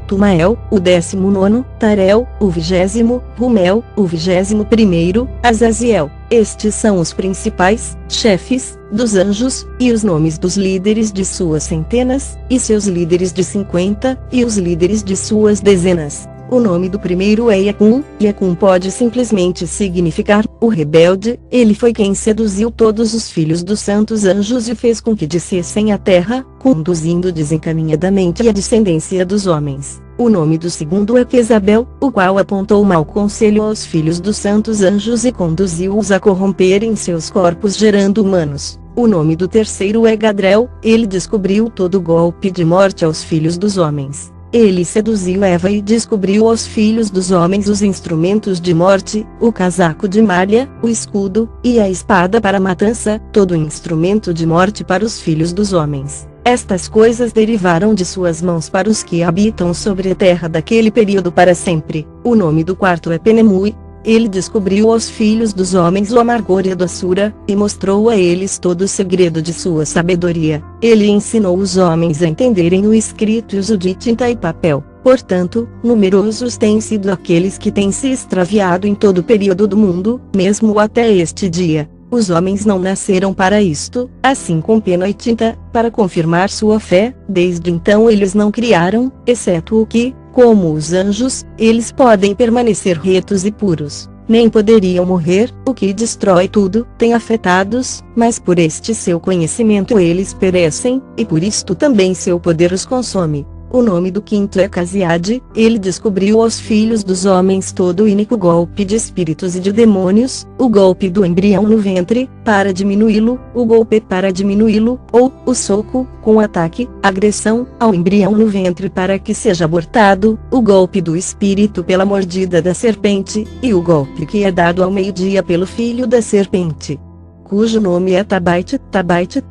Tumael, o 19º, Tarel, o 20º, Rumel, o 21º, Azaziel. Estes são os principais chefes dos anjos, e os nomes dos líderes de suas centenas, e seus líderes de 50, e os líderes de suas dezenas. O nome do primeiro é Yacum. Yacum pode simplesmente significar o rebelde. Ele foi quem seduziu todos os filhos dos santos anjos e fez com que descessem à terra, conduzindo desencaminhadamente a descendência dos homens. O nome do segundo é Quezabel, o qual apontou mau conselho aos filhos dos santos anjos e conduziu-os a corromperem seus corpos gerando humanos. O nome do terceiro é Gadrel. Ele descobriu todo golpe de morte aos filhos dos homens. Ele seduziu Eva e descobriu aos filhos dos homens os instrumentos de morte, o casaco de malha, o escudo, e a espada para a matança, todo instrumento de morte para os filhos dos homens. Estas coisas derivaram de suas mãos para os que habitam sobre a terra daquele período para sempre. O nome do quarto é Penemui. Ele descobriu aos filhos dos homens o amargor e a doçura, e mostrou a eles todo o segredo de sua sabedoria. Ele ensinou os homens a entenderem o escrito e uso de tinta e papel. Portanto, numerosos têm sido aqueles que têm se extraviado em todo o período do mundo, mesmo até este dia. Os homens não nasceram para isto, assim com pena e tinta, para confirmar sua fé. Desde então eles não criaram, exceto o que, como os anjos, eles podem permanecer retos e puros. Nem poderiam morrer, o que destrói tudo, tem afetados, mas por este seu conhecimento eles perecem, e por isto também seu poder os consome. O nome do quinto é Casiade. Ele descobriu aos filhos dos homens todo o iníquo golpe de espíritos e de demônios, o golpe do embrião no ventre, para diminuí-lo, o golpe para diminuí-lo, ou o soco, com ataque, agressão, ao embrião no ventre para que seja abortado, o golpe do espírito pela mordida da serpente, e o golpe que é dado ao meio-dia pelo filho da serpente, cujo nome é Tabait,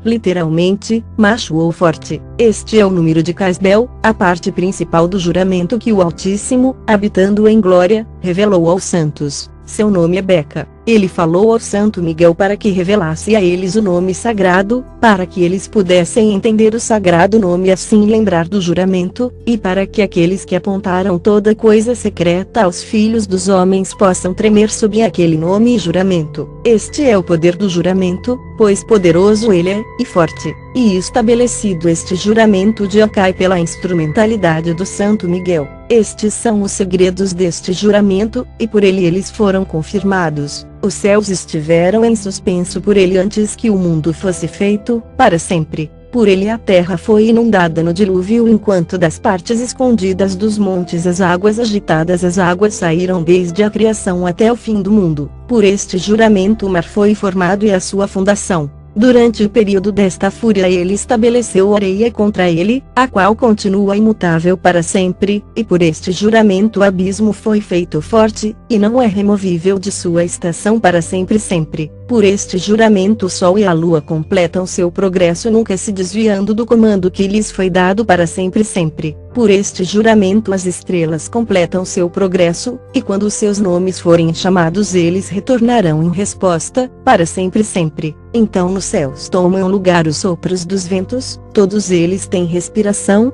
literalmente, macho ou forte. Este é o número de Casbel, a parte principal do juramento que o Altíssimo, habitando em glória, revelou aos santos. Seu nome é Beca. Ele falou ao Santo Miguel para que revelasse a eles o nome sagrado, para que eles pudessem entender o sagrado nome e assim lembrar do juramento, e para que aqueles que apontaram toda coisa secreta aos filhos dos homens possam tremer sob aquele nome e juramento. Este é o poder do juramento, pois poderoso ele é, e forte. E estabelecido este juramento de Acai pela instrumentalidade do Santo Miguel. Estes são os segredos deste juramento, e por ele eles foram confirmados. Os céus estiveram em suspenso por ele antes que o mundo fosse feito, para sempre. Por ele a terra foi inundada no dilúvio enquanto das partes escondidas dos montes as águas agitadas as águas saíram desde a criação até o fim do mundo. Por este juramento o mar foi formado e a sua fundação. Durante o período desta fúria ele estabeleceu areia contra ele, a qual continua imutável para sempre, e por este juramento o abismo foi feito forte, e não é removível de sua estação para sempre. Por este juramento o sol e a lua completam seu progresso nunca se desviando do comando que lhes foi dado para sempre. Por este juramento as estrelas completam seu progresso, e quando os seus nomes forem chamados eles retornarão em resposta, para sempre. Então nos céus tomam lugar os sopros dos ventos, todos eles têm respiração,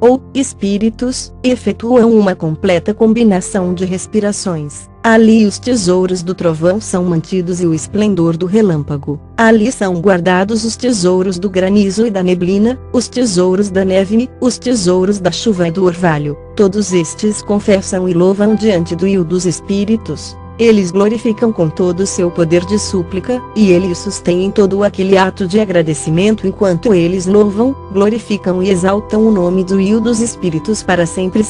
ou espíritos, e efetuam uma completa combinação de respirações. Ali os tesouros do trovão são mantidos e o esplendor do relâmpago. Ali são guardados os tesouros do granizo e da neblina, os tesouros da neve, os tesouros da chuva e do orvalho. Todos estes confessam e louvam diante do Io dos Espíritos. Eles glorificam com todo o seu poder de súplica, e ele os sustém em todo aquele ato de agradecimento enquanto eles louvam, glorificam e exaltam o nome do Io dos Espíritos para sempre.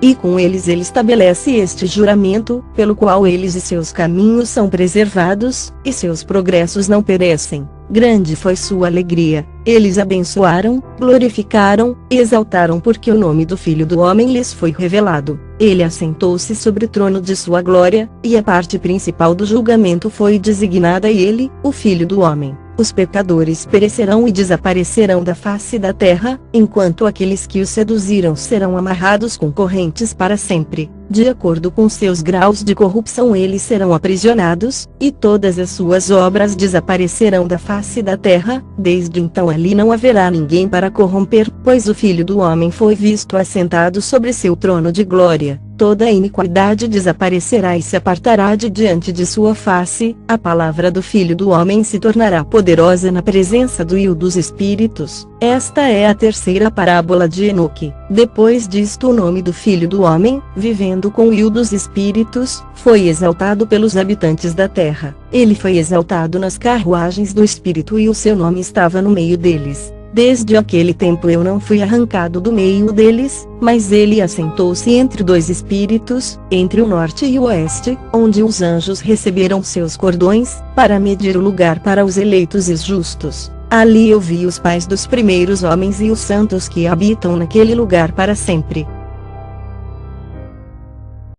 E com eles ele estabelece este juramento, pelo qual eles e seus caminhos são preservados, e seus progressos não perecem. Grande foi sua alegria. Eles abençoaram, glorificaram, e exaltaram porque o nome do Filho do Homem lhes foi revelado. Ele assentou-se sobre o trono de sua glória, e a parte principal do julgamento foi designada a ele, o Filho do Homem. Os pecadores perecerão e desaparecerão da face da terra, enquanto aqueles que os seduziram serão amarrados com correntes para sempre. De acordo com seus graus de corrupção eles serão aprisionados, e todas as suas obras desaparecerão da face da terra. Desde então ali não haverá ninguém para corromper, pois o Filho do Homem foi visto assentado sobre seu trono de glória. Toda a iniquidade desaparecerá e se apartará de diante de sua face. A palavra do Filho do Homem se tornará poderosa na presença do Rio dos Espíritos. Esta é a terceira parábola de Enoque. Depois disto o nome do Filho do Homem, vivendo com o Rio dos Espíritos, foi exaltado pelos habitantes da terra. Ele foi exaltado nas carruagens do Espírito e o seu nome estava no meio deles. Desde aquele tempo eu não fui arrancado do meio deles, mas ele assentou-se entre dois espíritos, entre o norte e o oeste, onde os anjos receberam seus cordões, para medir o lugar para os eleitos e os justos. Ali eu vi os pais dos primeiros homens e os santos que habitam naquele lugar para sempre.